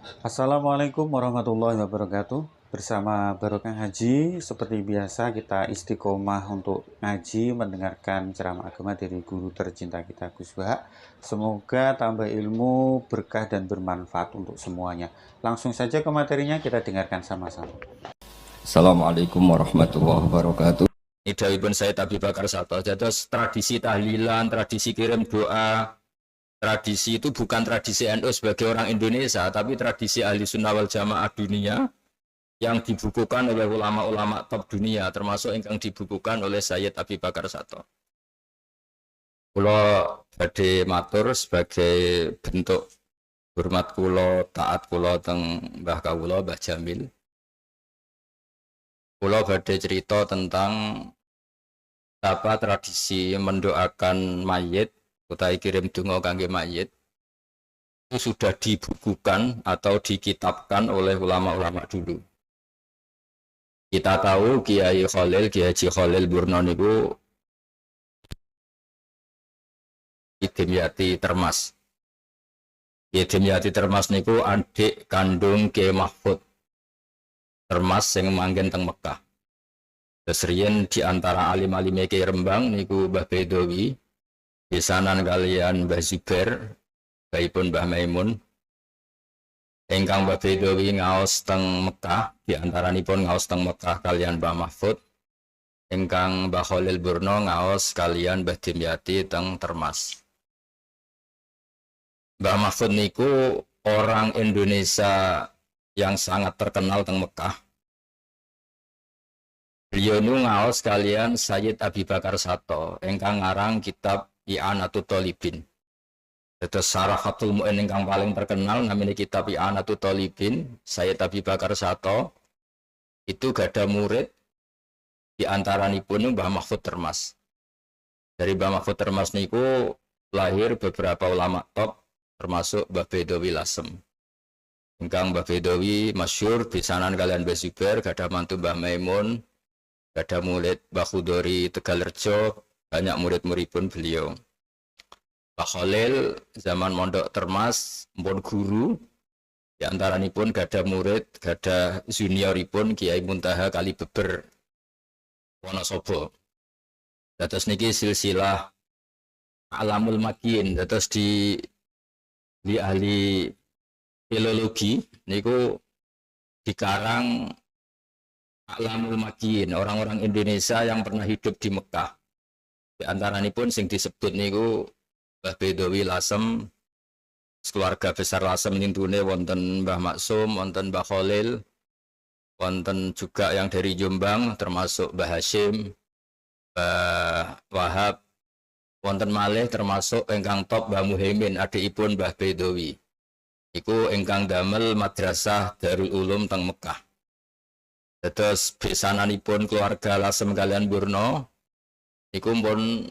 Assalamualaikum warahmatullahi wabarakatuh. Bersama Barokah Haji, seperti biasa kita istiqomah untuk ngaji, mendengarkan ceramah agama dari guru tercinta kita Gus Bah. Semoga tambah ilmu, berkah dan bermanfaat untuk semuanya. Langsung saja ke materinya, kita dengarkan sama-sama. Assalamualaikum warahmatullahi wabarakatuh. Ini dawuhipun Sayyid Abi Bakar Sato. Jadi tradisi tahlilan, tradisi kirim doa, tradisi itu bukan tradisi NU sebagai orang Indonesia, tapi tradisi ahli sunnah wal jamaah dunia yang dibukukan oleh ulama-ulama top dunia, termasuk yang dibukukan oleh Sayyid Abi Bakar Sato. Kulo badhe matur sebagai bentuk hormat kulo, taat kulo teng Mbah Kawula, Mbah Jamil. Kulo badhe cerita tentang apa tradisi mendoakan mayit utawi kirim donga kangge mayit itu sudah dibukukan atau dikitabkan oleh ulama-ulama dulu. Kita tahu Kiai Khalil, Kiai Haji Khalil Burno niku Dimyati Termas. Kiai Dimyati Termas niku adik kandung Kiai Mahfud Termas sing manggen teng Mekah. Keserian di antara alim-alim Kiai Rembang niku Mbah Bedowi, pisanan kalian Mbah Zubair, baipun Mbah Maimun. Ingkang Mbah Bedowi ngaos teng Mekah, di antaranipun ngaos teng Mekah kalian Mbah Mahfud. Ingkang Mbah Khalil Burno ngaos kalian Mbah Dimyati teng Termas. Mbah Mahfud niku orang Indonesia yang sangat terkenal teng Mekah. Beliau nu ngaos kalian Sayyid Abi Bakar Sato, ingkang ngarang kitab I'anatul Thalibin. Terus Syarahatul Mu'in ingkang paling terkenal namanya kitab I'anatul Thalibin, Sayyid Abi Bakar Sato. Itu gak ada murid di antaranipun Mbah Mahfud Termas. Dari Mbah Mahfud Termas niku lahir beberapa ulama top termasuk Mbah Bedowi Lasem. Ingkang Mbah Bedowi masyhur pisanan kalian Mbah Zubair, gak ada mantu Mbah Maimun. Ada murid Mbah Khudori Tegalrejo, banyak murid-murid pun beliau. Mbah Khalil zaman mondok Termas, mpun guru, di antaranipun gada murid, gada junioripun Kiai Muntaha Kalibeber Wonosobo. Dados niki silsilah Alamul Makin, dados di ahli filologi niku dikarang Alamul Makin, orang-orang Indonesia yang pernah hidup di Mekah. Di antaranipun sing disebut niku Mbah Bedowi Lasem, keluarga besar Lasem nintune wonten Mbah Maksum, wonten Mbah Khalil, wonten juga yang dari Jombang termasuk Mbah Hashim, Mbah Wahab, wonten malih termasuk ingkang top Mbah Muhaimin, adikipun Mbah Bedowi. Iku ingkang damel madrasah Darul Ulum teng Mekah. Terus besananipun keluarga Lasem kalian Burno iku pun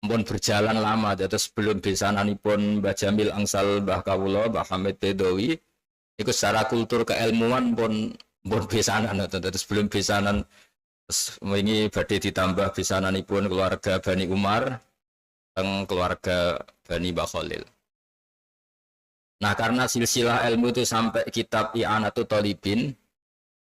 berjalan lama. Terus sebelum besananipun Mbah Jamil angsal Mbah Kawula, Mbah Hamid Bedowi iku secara kultur keilmuan pun besanan. Terus sebelum besanan ini badhe ditambah besananipun keluarga Bani Umar teng keluarga Bani Mbah Khalil. Nah, karena silsilah ilmu itu sampai kitab I'anatul Thalibin,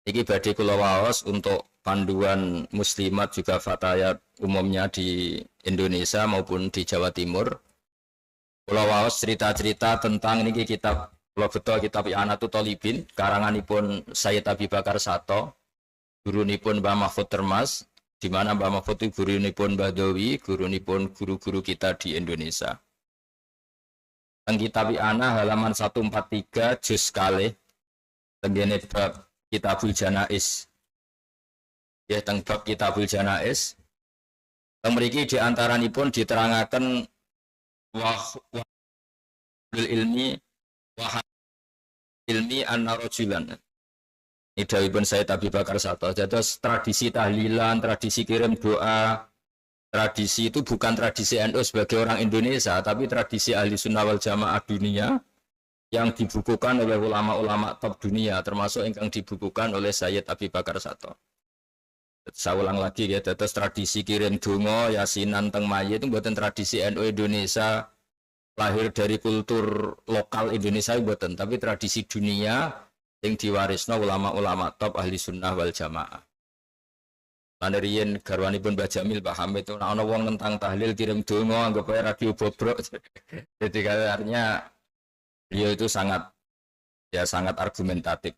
iki badhe kula waos untuk panduan muslimat juga fatayat umumnya di Indonesia maupun di Jawa Timur. Kula waos cerita-cerita tentang niki kitab kula beto kitab I'anatul Thalibin karanganipun Sayyid Abi Bakar Sato, gurunipun Mbah Mahfud Termas, di mana Mbah Mahfud itu gurunipun Mbah Dowi, gurunipun guru-guru kita di Indonesia. Teng kitab I'anah halaman 143 juz kalih tenggene bab Kitabul Janais. Ya teng bab Kitabul Janais. Teng mriki di antaranipun diterangaken wahul ilmi anna rajulan. Ini dawuhipun Sayyid Abi Bakar Sato. Jadi tradisi tahlilan, tradisi kirim doa, tradisi itu bukan tradisi NU sebagai orang Indonesia, tapi tradisi ahli sunnah wal jamaah dunia yang dibukukan oleh ulama-ulama top dunia, termasuk yang dibukukan oleh Sayyid Abi Bakar Sato. Saya ulang lagi ya, terus tradisi kirim donga, yasinan teng mayit itu buatan tradisi NU Indonesia lahir dari kultur lokal Indonesia mboten, tapi tradisi dunia yang diwarisno ulama-ulama top ahli sunnah wal jamaah. Lan riyen garwanipun Mbah Jamil Pak Hamid itu ana wong tentang tahlil kirim donga anggap ae radio bobrok. Jadi artinya beliau itu sangat argumentatif.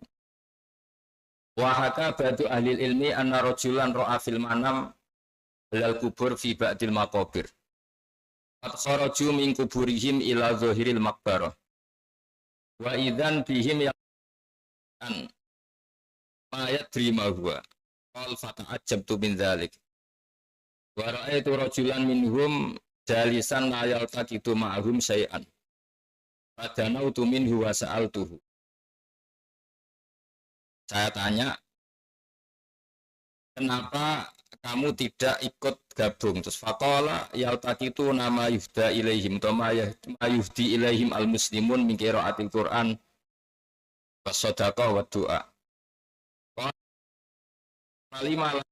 Wahaka batu ahli ilmi anna rajulan ro'a fil manam bilal kubur fi ba'dil maqabir. Qad kharaju min kuburihim ila zahiril maqbarah. Wa idzan bihim yan ma yadri ma huwa. Qal fata'ajjabtu min dzalik. Wa ra'aitu rajulan minhum jalisan la yaltaqitu ma'ahum syai'an. Fadanautu minhu wa sa'altuhu. Saya tanya, kenapa kamu tidak ikut gabung? Terus faqala yaltaqitu nama yuhda ilaihim ma yuhdi ilaihim al-muslimun min qiraatil Qur'an was shadaqah wa du'a. Kalimah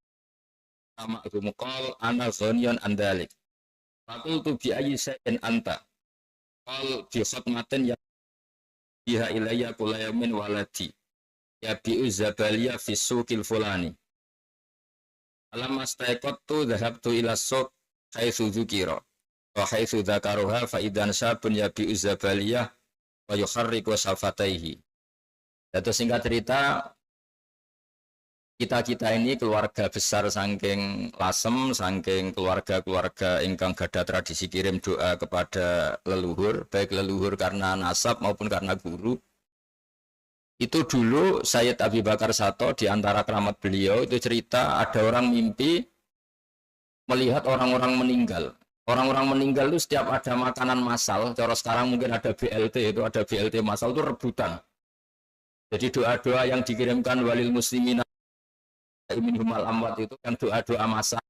sama qal ana ghaniyan an dzalik. Faqultu bi ayyi shay'in anta? Qal bi khatmatin ya biha ilayya kullu yawmin waladi. Ya bi'u zabaliyah fi suqil fulani. Alam astaiqattu dhahabtu ila suq haitsu dzukira. Wa haitsu dzakaruha fa idan sabun ya bi'u zabaliyah wa yukharriqu safataihi. Terus singkat cerita, kita ini keluarga besar saking Lasem, saking keluarga-keluarga ingkang gadah tradisi kirim doa kepada leluhur, baik leluhur karena nasab maupun karena guru. Itu dulu Sayyid Abi Bakar Sato di antara keramat beliau itu cerita ada orang mimpi melihat orang-orang meninggal. Orang-orang meninggal itu setiap ada makanan massal, cara sekarang mungkin ada BLT, itu ada BLT massal itu rebutan. Jadi doa-doa yang dikirimkan walil muslimin minhum al amwat itu kan doa-doa massal.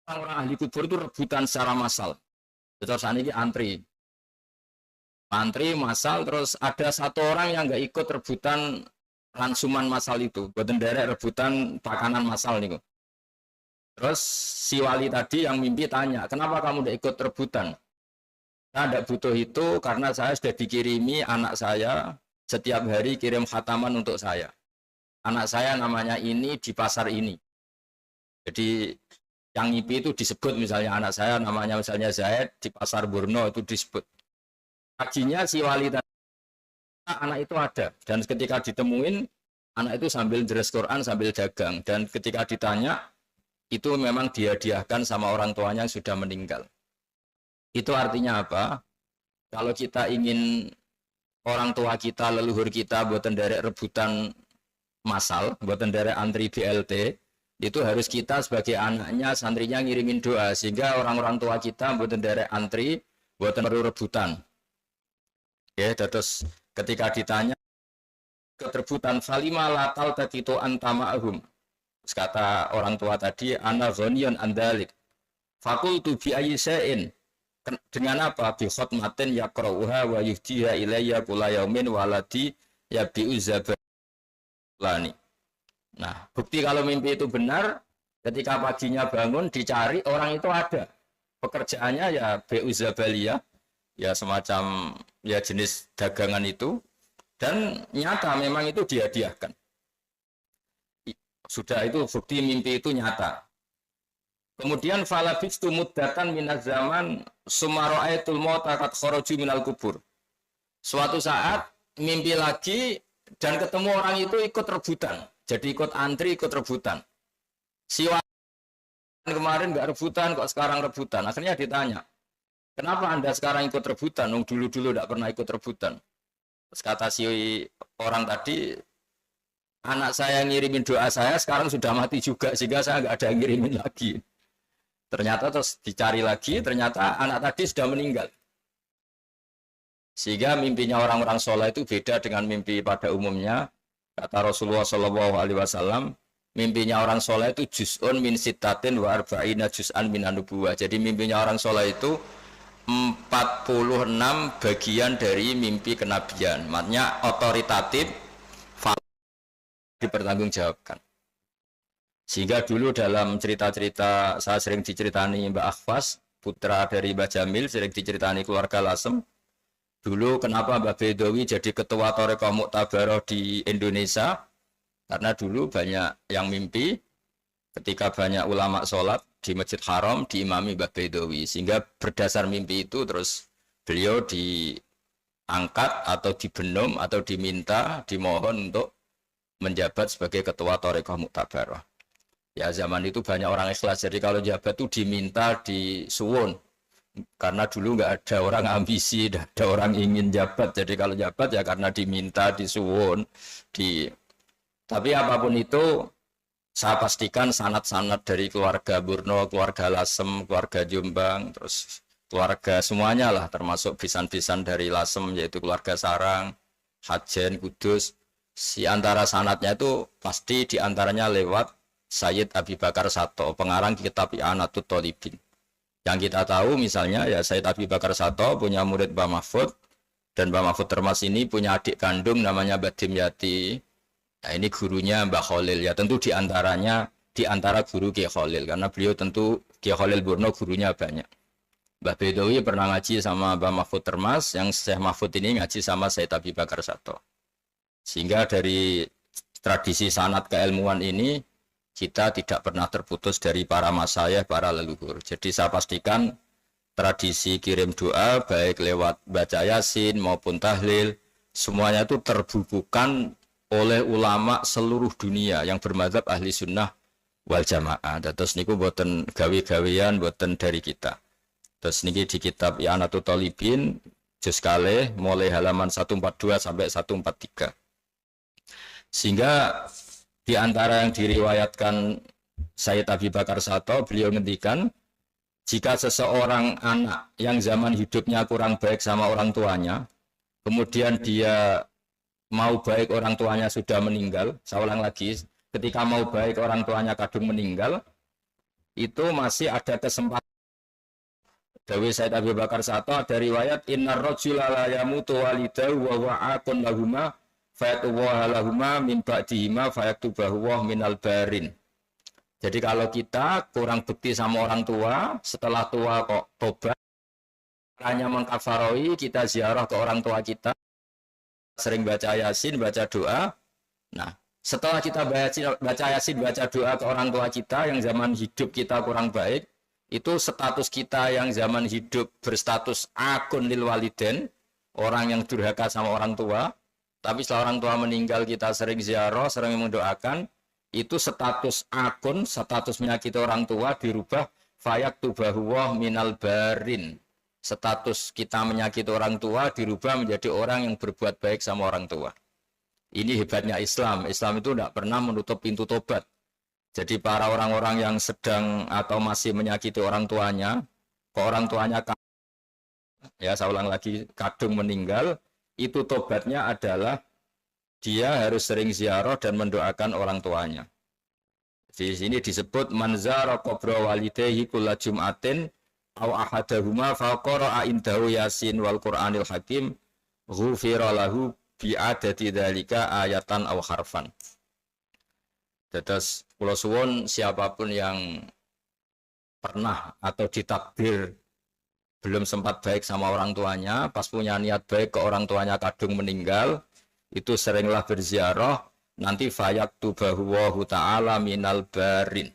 Orang-orang ahli kubur itu rebutan secara massal. Terus ini antri massal, terus ada satu orang yang nggak ikut rebutan rangsuman massal itu, buatan derek rebutan pakanan massal nih. Terus si wali tadi yang mimpi tanya, kenapa kamu nggak ikut rebutan? Saya tidak butuh itu karena saya sudah dikirimi anak saya setiap hari kirim khataman untuk saya. Anak saya namanya ini di pasar ini. Jadi yang mimpi itu disebut misalnya anak saya namanya misalnya Zaid di pasar Burno itu disebut. Paginya si wali tadi anak itu ada dan ketika ditemuin anak itu sambil deres Quran sambil dagang dan ketika ditanya itu memang dihadiahkan sama orang tuanya yang sudah meninggal. Itu artinya apa? Kalau kita ingin orang tua kita, leluhur kita buatan derek rebutan massal, buatan derek antri BLT, itu harus kita sebagai anaknya, santrinya ngirimin doa sehingga orang-orang tua kita buatan derek antri, buatan rebutan. Ya, terus ketika ditanya keterbutan falima latal takitu antama'ahum. Kata orang tua tadi ana ghaniyan andalik. Fakultu bi ayyi syai'in. Dengan apa? Bi khatmatin yaqra'uha wa yuhdiha ilayya kulla yaumin waladi ya bi uzabalani. Nah, bukti kalau mimpi itu benar, ketika paginya bangun dicari orang itu ada. Pekerjaannya ya bi uzabaliyah, ya semacam ya jenis dagangan itu, dan nyata memang itu dihadiahkan. Sudah itu bukti mimpi itu nyata. Kemudian falabistu muddatan minaz zaman sumara'aitul mauta qad kharaju minal kubur. Suatu saat mimpi lagi dan ketemu orang itu ikut rebutan. Jadi ikut antri, ikut rebutan. Si kemarin nggak rebutan kok sekarang rebutan. Akhirnya ditanya, kenapa Anda sekarang ikut rebutan? Dulu-dulu tidak pernah ikut rebutan. Terus kata si orang tadi, anak saya ngirimin doa saya sekarang sudah mati juga sehingga saya nggak ada yang ngirimin lagi. Ternyata terus dicari lagi, ternyata anak tadi sudah meninggal. Sehingga mimpinya orang-orang soleh itu beda dengan mimpi pada umumnya. Kata Rasulullah SAW, mimpinya orang soleh itu juz'un min sittatin wa arba'ina juz'an min anubuwah. Jadi mimpinya orang soleh itu 46 bagian dari mimpi kenabian. Maksudnya otoritatif, dipertanggungjawabkan. Sehingga dulu dalam cerita-cerita saya sering diceritani Mbak Akhfas, putra dari Mbah Jamil, sering diceritani keluarga Lasem. Dulu kenapa Mbah Bedowi jadi ketua Thariqah Muktabaroh di Indonesia? Karena dulu banyak yang mimpi ketika banyak ulama sholat di Masjid Haram diimami Mbah Bedowi. Sehingga berdasar mimpi itu terus beliau diangkat atau dibenom atau diminta, dimohon untuk menjabat sebagai ketua Thariqah Muktabaroh. Ya zaman itu banyak orang ikhlas, jadi kalau jabat itu diminta, disuwun. Karena dulu nggak ada orang ambisi, nggak ada orang ingin jabat. Jadi kalau jabat ya karena diminta, disuwun. Tapi apapun itu, saya pastikan sanad-sanad dari keluarga Burno, keluarga Lasem, keluarga Jombang, terus keluarga semuanya lah, termasuk bisan-bisan dari Lasem, yaitu keluarga Sarang, Hajen, Kudus. Si antara sanadnya itu pasti diantaranya lewat Sayyid Abi Bakar Sato, pengarang kitab I'anatul Thalibin. Yang kita tahu misalnya ya Sayyid Abi Bakar Sato punya murid Mbah Mahfud, dan Mbah Mahfud Termas ini punya adik kandung namanya Mbah Dimyati. Nah ini gurunya Mbah Khalil, ya tentu di antara guru Ki Khalil, karena beliau tentu Ki Khalil Burno gurunya banyak. Mbah Bedowi pernah ngaji sama Mbah Mahfud Termas, yang Syekh Mahfud ini ngaji sama Sayyid Abi Bakar Sato. Sehingga dari tradisi sanad keilmuan ini kita tidak pernah terputus dari para masyayikh, para leluhur. Jadi saya pastikan tradisi kirim doa baik lewat baca Yasin maupun tahlil semuanya itu terbukukan oleh ulama seluruh dunia yang bermadzhab ahli sunnah wal jamaah. Terus niku boten gawe-gawean, boten dari kita. Terus niki di kitab I'anatul Thalibin juz kalih mulai halaman 142 sampai 143. Sehingga di antara yang diriwayatkan Sayyid Abi Bakar Sato, beliau ngendikan, jika seseorang anak yang zaman hidupnya kurang baik sama orang tuanya, kemudian dia mau baik orang tuanya sudah meninggal, saya ulang lagi, ketika mau baik orang tuanya kadung meninggal, itu masih ada kesempatan. Dawi Sayyid Abi Bakar Sato ada riwayat, innar rajula la yamutu walidahu wa huwa aqun lahuma fayatuwaha lahuma min ba'dihima fayaktubahu minal barin. Jadi kalau kita kurang bekti sama orang tua, setelah tua kok tobat, hanya mengkafaroi, kita ziarah ke orang tua kita, sering baca Yasin, baca doa. Nah, setelah kita baca Yasin, baca doa ke orang tua kita yang zaman hidup kita kurang baik, itu status kita yang zaman hidup berstatus akun lil waliden, orang yang durhaka sama orang tua. Tapi setelah orang tua meninggal kita sering ziarah, sering mendoakan, itu status akun, status menyakiti orang tua dirubah fayaktubahu minal barin. Status kita menyakiti orang tua dirubah menjadi orang yang berbuat baik sama orang tua. Ini hebatnya Islam. Islam itu tidak pernah menutup pintu tobat. Jadi para orang-orang yang sedang atau masih menyakiti orang tuanya, ke orang tuanya, ya saya ulang lagi, kadung meninggal, itu tobatnya adalah dia harus sering ziarah dan mendoakan orang tuanya. Di sini disebut manzara qabra walidayhi kulla jum'atin aw ahadahuma faqara indahu yasin wal qur'anil hakim ghufira lahu bi adati dzalika ayatan aw harfan. Terus kula suwun siapapun yang pernah atau ditakdir belum sempat baik sama orang tuanya, pas punya niat baik ke orang tuanya kadung meninggal, itu seringlah berziarah, nanti fayaktubahu ta'ala minal barin.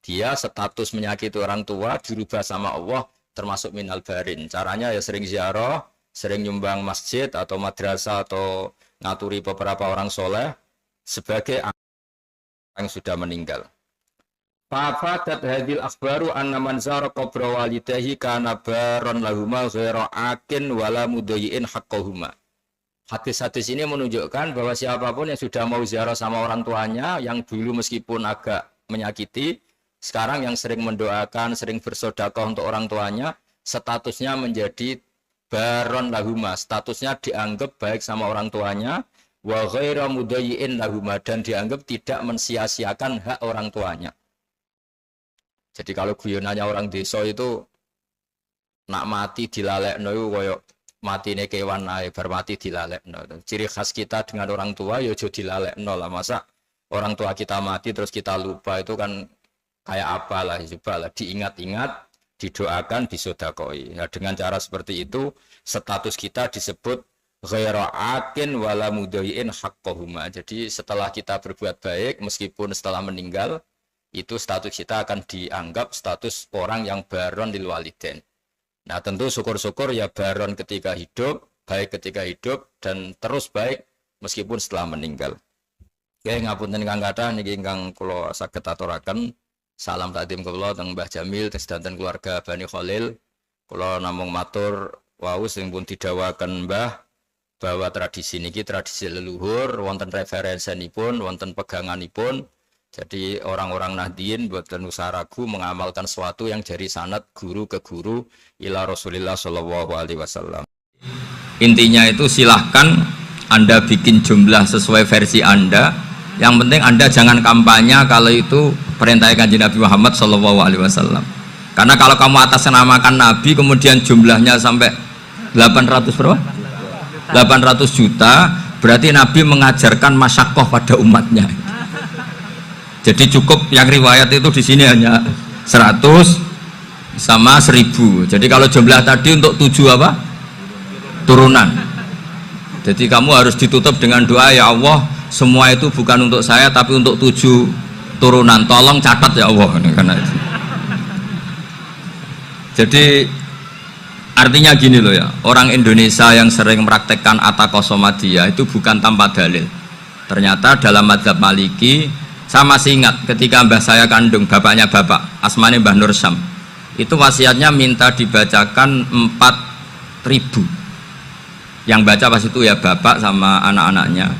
Dia status menyakiti orang tua dirubah sama Allah termasuk minal barin. Caranya ya sering ziarah, sering nyumbang masjid atau madrasah atau ngaturi beberapa orang soleh sebagai yang sudah meninggal. Fafadat hadil akhbaru anna man zara qabra walidayhi kana baron lahuma ghaira akin wala mudayyin haqqahuma. Hadis-hadis ini menunjukkan bahwa siapapun yang sudah mau ziarah sama orang tuanya yang dulu meskipun agak menyakiti, sekarang yang sering mendoakan, sering bersedekah untuk orang tuanya, statusnya menjadi baron lahuma, statusnya dianggap baik sama orang tuanya, wa ghaira mudayyin lahuma, dan dianggap tidak mensia-siakan hak orang tuanya. Jadi kalau guyonannya orang desa itu nak mati dilalekno iku koyo matine kewan ae bar mati dilalekno. Ciri khas kita dengan orang tua ya aja dilalekno lah. Masa orang tua kita mati terus kita lupa, itu kan kayak apalah, coba lah diingat-ingat, didoakan, disodakoi. Nah, dengan cara seperti itu status kita disebut ghairu akin wala mudhi'in haqqahuma. Jadi setelah kita berbuat baik meskipun setelah meninggal itu status kita akan dianggap status orang yang baron lil walidain. Nah, tentu syukur-syukur ya baron ketika hidup, baik ketika hidup dan terus baik meskipun setelah meninggal. Oke, ngapunten ingkang kathah niki ingkang kula saged aturaken. Salam takdim kula teng Mbah Jamil sedanten keluarga Bani Khalil. Kula namung matur wau sing pun didhawaken Mbah bahwa tradisi niki tradisi leluhur, wonten referensinipun, wonten peganganipun. Jadi orang-orang Nahdien boten usah ragu mengamalkan sesuatu yang dari sanad guru ke guru ila Rasulillah sallallahu alaihi wasallam. Intinya itu silahkan Anda bikin jumlah sesuai versi Anda. Yang penting Anda jangan kampanye kalau itu perintah Kanjeng Nabi Muhammad sallallahu alaihi wasallam. Karena kalau kamu atasnamakan Nabi kemudian jumlahnya sampai 800 berapa? 800 juta, berarti Nabi mengajarkan masyakoh pada umatnya. Jadi cukup yang riwayat itu di sini hanya 100 sama 1000. Jadi kalau jumlah tadi untuk 7 apa? Turunan. Jadi kamu harus ditutup dengan doa, ya Allah, semua itu bukan untuk saya tapi untuk 7 turunan. Tolong catat ya Allah. Karena itu. Jadi artinya gini loh ya, orang Indonesia yang sering mempraktekkan atakosomadiyah itu bukan tanpa dalil. Ternyata dalam mazhab Maliki, saya masih ingat ketika mbah saya kandung, bapaknya bapak, asmane Mbah Nur Syam, itu wasiatnya minta dibacakan 4.000. Yang baca pas itu ya bapak sama anak-anaknya.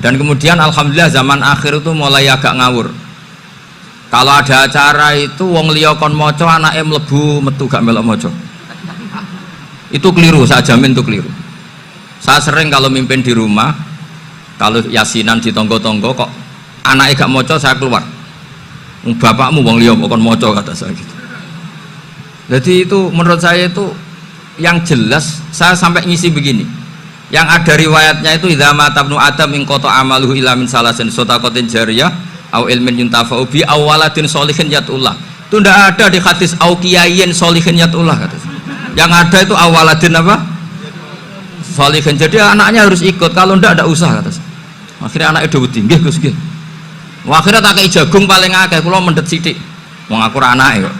Dan kemudian alhamdulillah zaman akhir itu mulai agak ngawur. Kalau ada acara itu wong liya kon maca anake mlebu metu gak melok maca. Itu keliru, saya jamin itu keliru. Saya sering kalau mimpin di rumah, kalau yasinan di tonggo-tonggo kok anaknya gak maca, saya keluar. Bapakmu wong liya kok kon maca, kata saya gitu. Jadi itu menurut saya itu yang jelas. Saya sampai ngisi begini, yang ada riwayatnya itu idza mata ibnu adam in qata amaluhu illa min salasin shadaqatin jariyah au ilmin yuntafa'u bi aw waladin sholihin yatullah. Itu tidak ada di hadis au kiyayin sholihin yatullah, kata. Yang ada itu awaladin apa? Sholihin. Jadi anaknya harus ikut, kalau tidak ada usaha, kata. Akhirnya anaknya udah tinggi Gus nggih. Akhirnya tak kei jagung paling akeh, kula mendet sithik. Wong aku ora anake kok.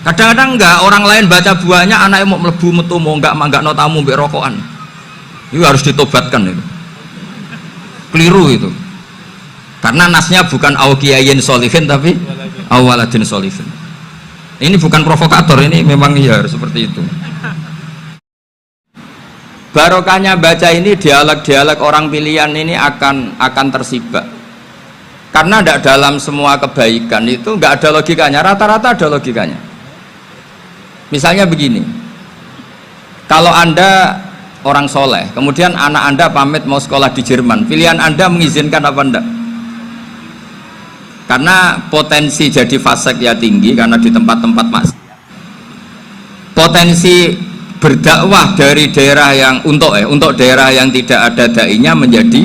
Kadang-kadang enggak, orang lain baca buahnya anaknya mau mlebu metu mau enggak no tamu mbek rokokan. Itu harus ditobatkan itu. Keliru itu. Karena nasnya bukan auqiyayin sholihin tapi awaladin sholihin. Ini bukan provokator, ini memang ya harus seperti itu. Barokahnya baca ini, dialog-dialog orang pilihan ini akan tersibak. Karena tidak dalam semua kebaikan itu nggak ada logikanya, rata-rata ada logikanya. Misalnya begini, kalau Anda orang soleh, kemudian anak Anda pamit mau sekolah di Jerman, pilihan Anda mengizinkan apa enggak? Karena potensi jadi fasik ya tinggi, karena di tempat-tempat maksiat. Potensi berdakwah dari daerah yang untuk daerah yang tidak ada dai-nya menjadi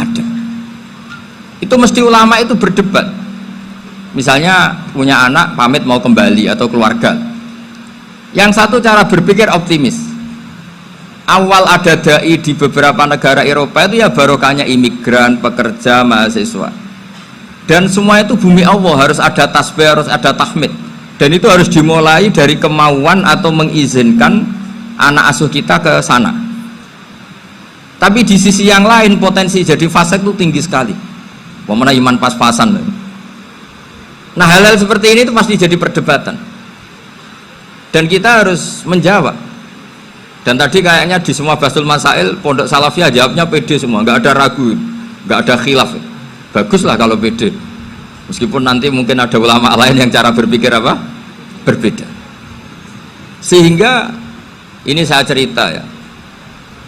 ada. Itu mesti ulama itu berdebat. Misalnya punya anak pamit mau kembali atau keluarga. Yang satu cara berpikir optimis. Awal ada dai di beberapa negara Eropa itu ya barokahnya imigran, pekerja, mahasiswa. Dan semua itu bumi Allah, harus ada tasbih, harus ada tahmid. Dan itu harus dimulai dari kemauan atau mengizinkan anak asuh kita ke sana. Tapi di sisi yang lain potensi jadi fasik itu tinggi sekali. Pemana iman pas-pasan. Nah, hal-hal seperti ini itu pasti jadi perdebatan. Dan kita harus menjawab. Dan tadi kayaknya di semua Basul Masail Pondok Salafiyah jawabnya pede semua, nggak ada ragu, nggak ada khilaf. Baguslah kalau pede. Meskipun nanti mungkin ada ulama lain yang cara berpikir apa? Berbeda. Sehingga ini saya cerita ya.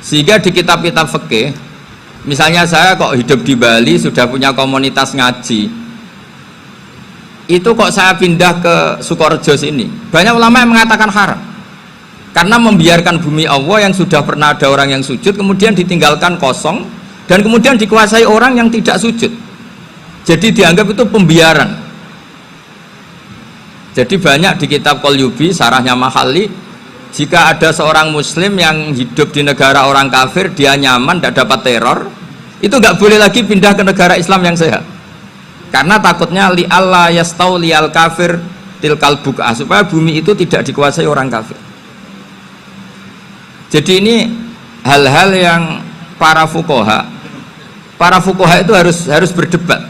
Sehingga di kitab-kitab fikih, misalnya saya kok hidup di Bali sudah punya komunitas ngaji. Itu kok saya pindah ke Sukorejo sini, banyak ulama yang mengatakan haram karena membiarkan bumi Allah yang sudah pernah ada orang yang sujud kemudian ditinggalkan kosong dan kemudian dikuasai orang yang tidak sujud, jadi dianggap itu pembiaran. Jadi banyak di kitab Qalyubi, sarahnya Mahalli, jika ada seorang muslim yang hidup di negara orang kafir, dia nyaman, tidak dapat teror, itu nggak boleh lagi pindah ke negara Islam yang sehat. Karena takutnya li Allah yastau lial kafir tilkal buk'ah, supaya bumi itu tidak dikuasai orang kafir. Jadi ini hal-hal yang para fuqaha itu harus berdebat.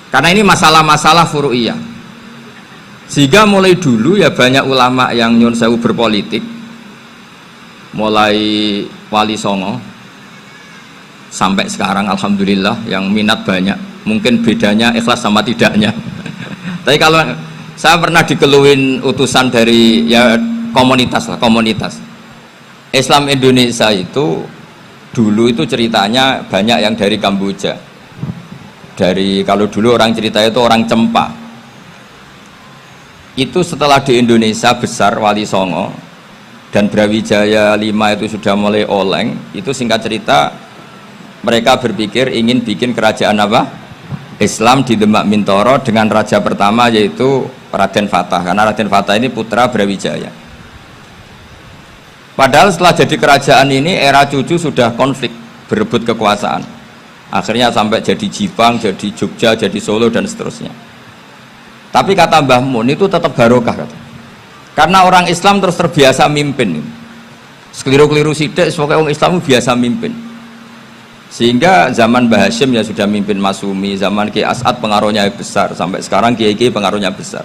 Karena ini masalah-masalah furu'iyah. Sehingga mulai dulu ya banyak ulama yang nyun sewu berpolitik, mulai Wali Songo sampai sekarang alhamdulillah yang minat banyak. Mungkin bedanya ikhlas sama tidaknya. Tapi kalau saya pernah dikeluhin utusan dari ya komunitas Islam Indonesia itu dulu itu ceritanya banyak yang dari Kamboja. Kalau dulu orang cerita itu orang Cempa. Itu setelah di Indonesia besar Wali Songo dan Brawijaya 5 itu sudah mulai oleng, itu singkat cerita mereka berpikir ingin bikin kerajaan apa? Islam di Demak Mintoro dengan raja pertama yaitu Raden Fatah, karena Raden Fatah ini putra Brawijaya. Padahal setelah jadi kerajaan ini era cucu sudah konflik, berebut kekuasaan, akhirnya sampai jadi Jipang, jadi Jogja, jadi Solo dan seterusnya. Tapi kata Mbah Mun itu tetap barokah, kata. Karena orang Islam terus terbiasa mimpin. Sekeliru-keliru sidik, pokoknya orang Islam biasa mimpin. Sehingga zaman Mbah Hashim ya sudah mimpin Masumi, zaman Ki As'ad pengaruhnya besar, sampai sekarang Kiai pengaruhnya besar.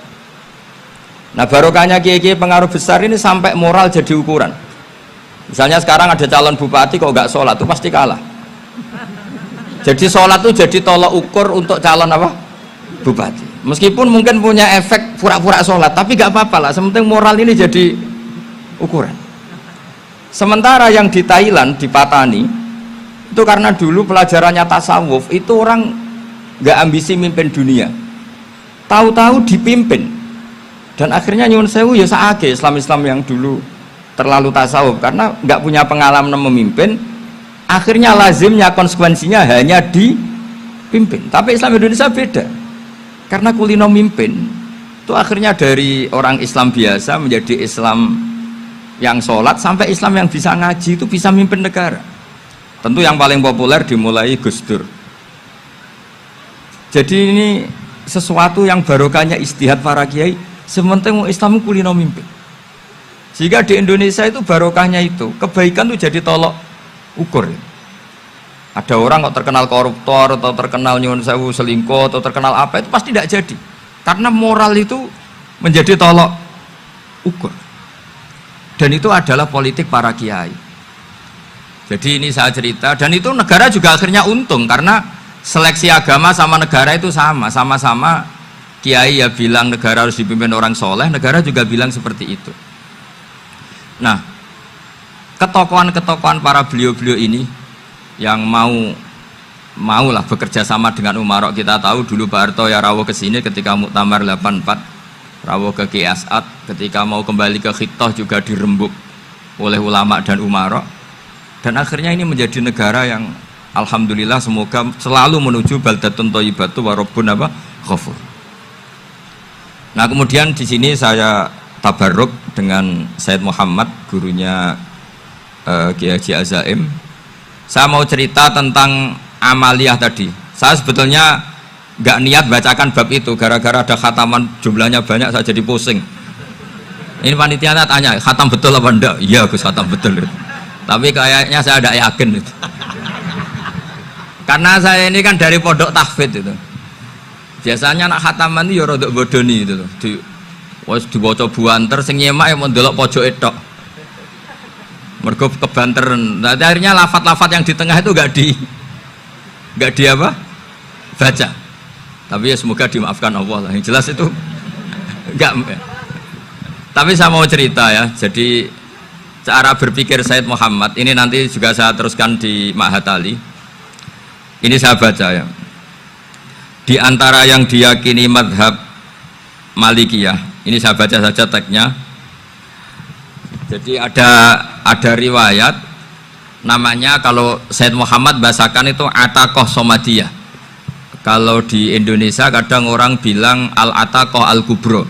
Nah barokahnya Kiai pengaruh besar ini sampai moral jadi ukuran. Misalnya sekarang ada calon bupati kok nggak sholat, itu pasti kalah. Jadi sholat itu jadi tolak ukur untuk calon apa? Bupati. Meskipun mungkin punya efek pura-pura sholat, tapi gak apa-apa lah, sementing moral ini jadi ukuran. Sementara yang di Thailand, di Patani, itu karena dulu pelajarannya tasawuf, itu orang gak ambisi mimpin dunia, tahu-tahu dipimpin, dan akhirnya nyuwun sewu ya saage Islam-Islam yang dulu terlalu tasawuf, karena gak punya pengalaman memimpin, akhirnya lazimnya konsekuensinya hanya dipimpin. Tapi Islam Indonesia beda. Karena kulino mimpin itu akhirnya dari orang Islam biasa menjadi Islam yang sholat sampai Islam yang bisa ngaji, itu bisa mimpin negara. Tentu yang paling populer dimulai Gus Dur. Jadi ini sesuatu yang barokahnya istihad para kiai, sementing Islam kulino mimpin. Sehingga di Indonesia itu barokahnya itu kebaikan itu jadi tolok ukur. Ada orang kok terkenal koruptor atau terkenal nyuwun sewu selingkuh atau terkenal apa, itu pasti tidak jadi, karena moral itu menjadi tolok ukur, dan itu adalah politik para kiai. Jadi ini saya cerita, dan itu negara juga akhirnya untung karena seleksi agama sama negara itu sama-sama kiai ya bilang negara harus dipimpin orang soleh, negara juga bilang seperti itu. Nah, ketokohan-ketokohan para beliau-beliau ini yang maulah bekerja sama dengan umarok. Kita tahu dulu Pak Harto ya rawuh ke sini ketika Muktamar 84, rawuh ke Ki As'ad, ketika mau kembali ke Khittah juga dirembuk oleh ulama dan umarok, dan akhirnya ini menjadi negara yang alhamdulillah semoga selalu menuju baldatun thayyibatu wa rabbun apa ghafur. Nah kemudian di sini saya tabarruk dengan Said Muhammad, gurunya Kiai Haji Azaim. Saya mau cerita tentang amaliyah tadi. Saya sebetulnya nggak niat bacakan bab itu, gara-gara ada khataman jumlahnya banyak saya jadi pusing. Ini panitianya tanya, khatam betul apa enggak? Iya Gus, khatam betul. Tapi kayaknya saya tidak yakin itu. Karena saya ini kan dari pondok tahfidz itu. Biasanya anak khataman itu ya rodok bodoni itu loh. Dibaca buanter sing nyemak yang mendelok pojok etok. Mergo kebanteran. Nah, akhirnya lafat-lafat yang di tengah itu enggak di apa? Baca. Tapi ya semoga dimaafkan Allah lah. Yang jelas itu enggak. Tapi saya mau cerita ya. Jadi cara berpikir Said Muhammad ini nanti juga saya teruskan di Ma'had Ali. Ini saya baca ya. Di antara yang diyakini madhab Malikiyah, ini saya baca saja teksnya. Jadi ada riwayat namanya, kalau Said Muhammad bahasakan itu Ataqoh Somadiyah. Kalau di Indonesia kadang orang bilang Al-Ataqoh Al-Kubro.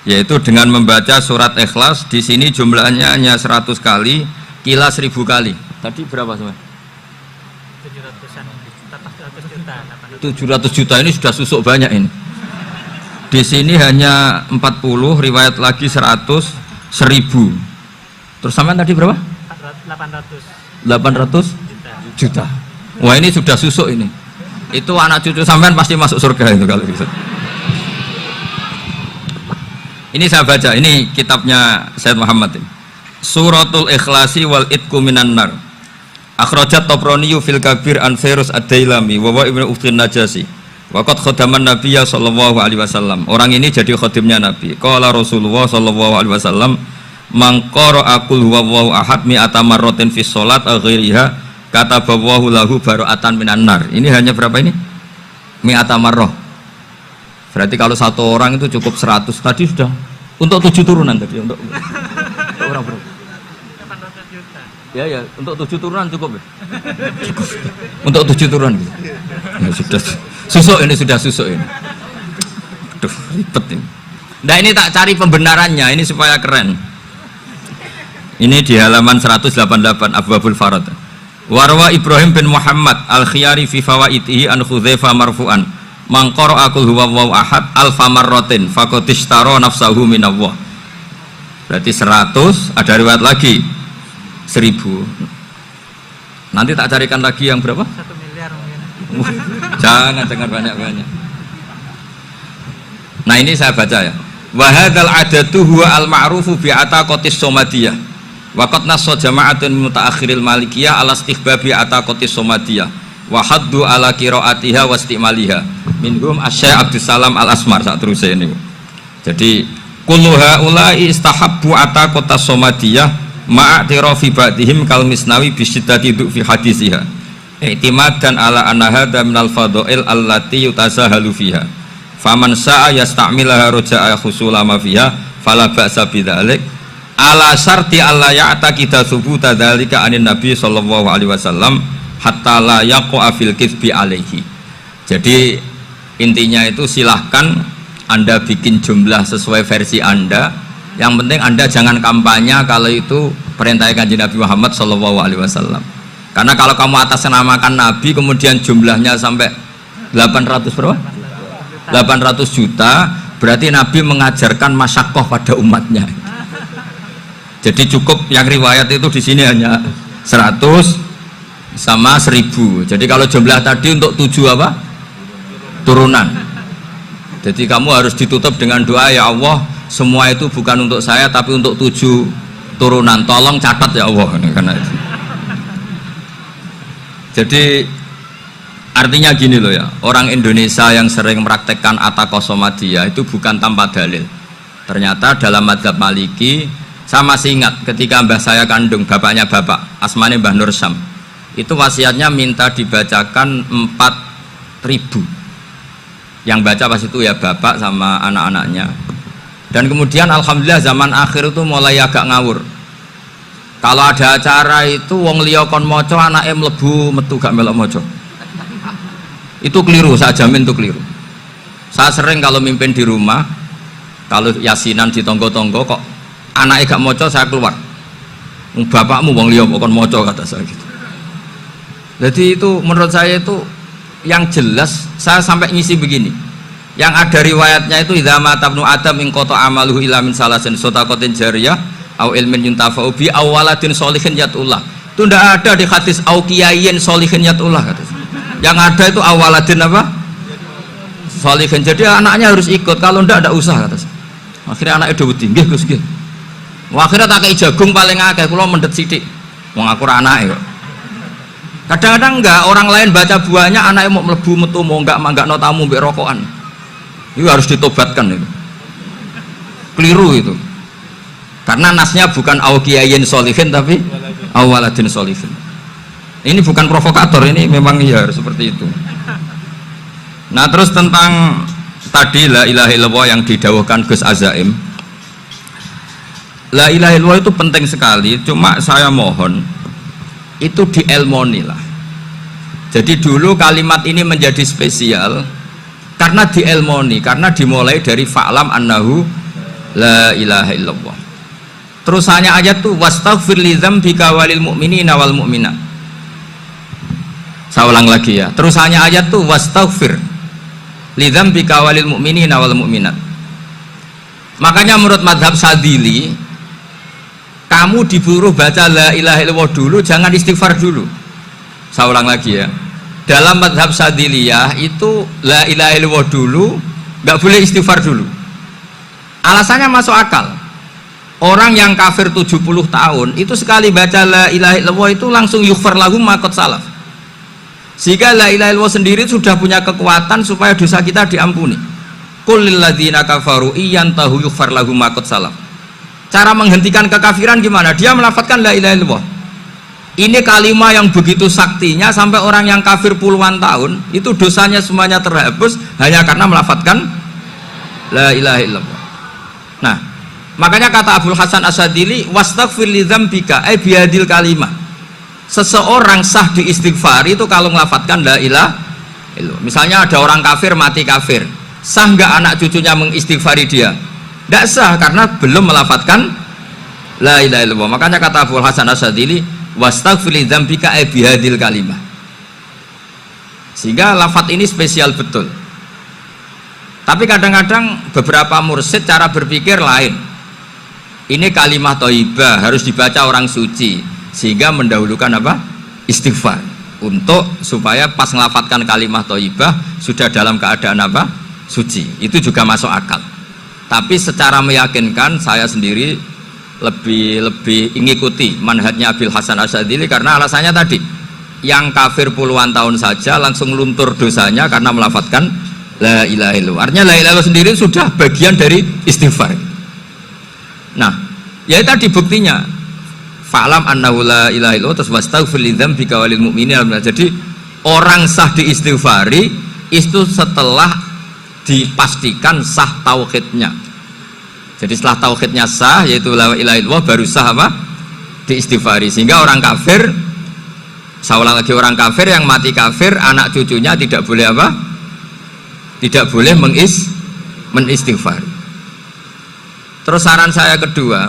yaitu dengan membaca surat Ikhlas. Di sini jumlahnya hanya 100 kali, kila 1000 kali. Tadi berapa semua? 700 juta ini sudah susuk banyak ini. Di sini hanya 40, riwayat lagi 100, 1000. Terus sampean tadi berapa? 800 juta. Wah, ini sudah susuk ini. Itu anak cucu sampean pasti masuk surga itu kalau bisa. Ini saya baca, ini kitabnya Sayyid Muhammad ini. Suratul Ikhlasi wal Itqu minan nar. Akhrajat Tabrani fil Kabir an Fairuz ad-Dailami wa Ibnu Uftin Najasi. Waqad khadaman Nabiyya sallallahu alaihi wasallam. Orang ini jadi khadimnya Nabi. Qala Rasulullah sallallahu alaihi wasallam, "Man qara'a qul huwallahu ahad mi'ata marratin fi shalat ghairiha katabahu lahu bara'atan minan nar." Ini hanya berapa ini? Mi'ata marrah. Berarti kalau satu orang itu cukup 100. Tadi sudah untuk 7 turunan tadi untuk orang berapa? Ya, untuk 7 turunan cukup ya? Cukup. Untuk 7 turunan gitu. Ya, sudah susuk ini, sudah susuk ini. Aduh, ribet ini. Nah, ini tak cari pembenarannya, ini supaya keren. Ini di halaman 188 Abwabul Farad. Warwa Ibrahim bin Muhammad al-Khiyari fi fawaitihi an Hudzaifah marfu'an. Man qara'a qul huwallahu ahad alfa marratin faqad ishtara nafsahu minallah. Berarti 100, ada riwayat lagi 1000. Nanti tak carikan lagi yang berapa? 1 miliar mungkin. Jangan banyak-banyak. Nah, ini saya baca ya. Wa hadzal adatu huwa al-ma'rufu bi ataqatis somadiyah. Wa qad nassa jama'atun mutaakhiril malikiyah ala istihbabi ataqatis somadiyah wa haddu ala qiraatiha wa istimaliha. Minhum Asy-Syaikh Abdus Salam Al-Asmar saat terus ini. Jadi kullu haula'i istahabbu ataqatas somadiyah ma'atirafi ba'dihim kal misnawi bisiddati fi hadisiha i'timadan ala anna hadha minal fadha'il allati yutasahalu fiha faman sa'a yasta'milaha roja'a khusula ma fiha fala ba'sa bidzalik ala syarti alla ya'taqida thubuta dzalika anin nabi sallallahu alaihi wasallam hatta la yaqa'a fil kitsbi alaihi. Jadi intinya itu silahkan Anda bikin jumlah sesuai versi Anda. Yang penting Anda jangan kampanye kalau itu perintah Kanjeng Nabi Muhammad sallallahu alaihi wasallam. Karena kalau kamu atasnamakan Nabi kemudian jumlahnya sampai 800 berapa? 800 juta, berarti Nabi mengajarkan masyaqqah pada umatnya. Jadi cukup yang riwayat itu di sini hanya 100 sama 1000. Jadi kalau jumlah tadi untuk 7 apa? Turunan. Jadi kamu harus ditutup dengan doa, ya Allah, semua itu bukan untuk saya tapi untuk 7 turunan, tolong catat ya Allah. Karena itu. Jadi artinya gini loh ya, orang Indonesia yang sering mempraktekkan ataqah somadiyah itu bukan tanpa dalil. Ternyata dalam madzhab Maliki, saya masih ingat ketika mbah saya kandung, bapaknya bapak, asmane Mbah Nur Syam, itu wasiatnya minta dibacakan 4000. Yang baca pas itu ya bapak sama anak-anaknya. Dan kemudian alhamdulillah zaman akhir itu mulai agak ngawur. Kalau ada acara itu wong liya kon maca anake mlebu metu gak melok maca. Itu keliru, saya jamin itu keliru. Saya sering kalau mimpin di rumah, kalau yasinan di tonggo-tonggo kok anaknya gak maca, saya keluar. Bapakmu wong liya kon maca, kata saya gitu. Jadi itu menurut saya itu yang jelas. Saya sampai ngisi begini, yang ada riwayatnya itu idza mata ibnu adam in qata amaluhu illa min salasin shadaqatin jariyah au ilmin yuntafa'u bi aw waladin sholihin yatullah. Itu tidak ada di hadis au kiyayin sholihin yatullah, kata. Yang ada itu awaladin apa? Sholihin. Jadi anaknya harus ikut, kalau tidak usah, kata. Akhirnya anaknya udah wedi, nggih Gus nggih. Akhirnya tak kei jagung paling akeh, kula mendet sithik. Wong aku ora anake kok. Kadang-kadang enggak, orang lain baca buahnya, anaknya mau mlebu metu mau enggak no tamu mbek rokokan. Itu harus ditobatkan itu. Keliru itu. Karena nasnya bukan auqiyayin sholihin tapi awaladin sholihin. Ini bukan provokator, ini memang ya seperti itu. Nah, terus tentang tadi la ilaha illallah yang didawuhkan Gus Azaim. La ilaha illallah itu penting sekali, cuma saya mohon itu dielmoni lah. Jadi dulu kalimat ini menjadi spesial karena dielmoni, karena dimulai dari fa'lam annahu la ilaha illallah. Terusannya ayat tuh wastaghfir li dzambika walil mu'minina wal mu'minat. Saya ulang lagi ya. Terusannya ayat tuh wastaghfir li dzambika walil mu'minina wal mu'minat. Makanya menurut madhab Sadili, kamu disuruh baca la ilaha illallah dulu, jangan istighfar dulu. Saya ulang lagi ya. Dalam madhab Sadiliyah itu la ilaha illallah dulu, nggak boleh istighfar dulu. Alasannya masuk akal. Orang yang kafir 70 tahun itu sekali baca la ilaha illallah itu langsung yughfar lahum ma qad salaf. Sehingga la ilaha illallah sendiri sudah punya kekuatan supaya dosa kita diampuni. Qul lil ladzina kafaru iyantahu yughfar lahum ma qad salaf. Cara menghentikan kekafiran gimana? Dia melafadzkan la ilaha illallah. Ini kalimat yang begitu saktinya sampai orang yang kafir puluhan tahun itu dosanya semuanya terhapus hanya karena melafadzkan la ilaha illallah. Nah, makanya kata Abdul Hasan Asadili, wastaghfir li dzambika ay bihadil kalimah. Seseorang sah diistighfar itu kalau melafadzkan la ilaha illallah. Misalnya ada orang kafir mati kafir, sah nggak anak cucunya mengistighfari dia? Tidak sah karena belum melafadzkan la ilaha illallah. Makanya kata Abdul Hasan Asadili, wastaghfir li dzambika ay bihadil kalimah. Sehingga lafadz ini spesial betul. Tapi kadang-kadang beberapa mursyid cara berpikir lain. Ini kalimat thayyibah harus dibaca orang suci, sehingga mendahulukan apa? Istighfar. Untuk supaya pas ngelafatkan kalimat thayyibah sudah dalam keadaan apa? Suci. Itu juga masuk akal. Tapi secara meyakinkan saya sendiri lebih mengikuti manhajnya Abil Hasan Asyadzili karena alasannya tadi, yang kafir puluhan tahun saja langsung luntur dosanya karena melafatkan la ilaha illallah. Artinya la ilaha illallah sendiri sudah bagian dari istighfar. Nah, ya tadi buktinya fa'lam annahu la ilaha illallah terus wastaghfir li dzambika walil mu'minina. Jadi orang sah diistighfari itu setelah dipastikan sah tauhidnya. Jadi setelah tauhidnya sah yaitu la ilaha illallah baru sah apa? Diistighfari. Sehingga orang kafir, saya ulang lagi, orang kafir yang mati kafir anak cucunya tidak boleh apa? Tidak boleh menistighfar. Terus saran saya kedua,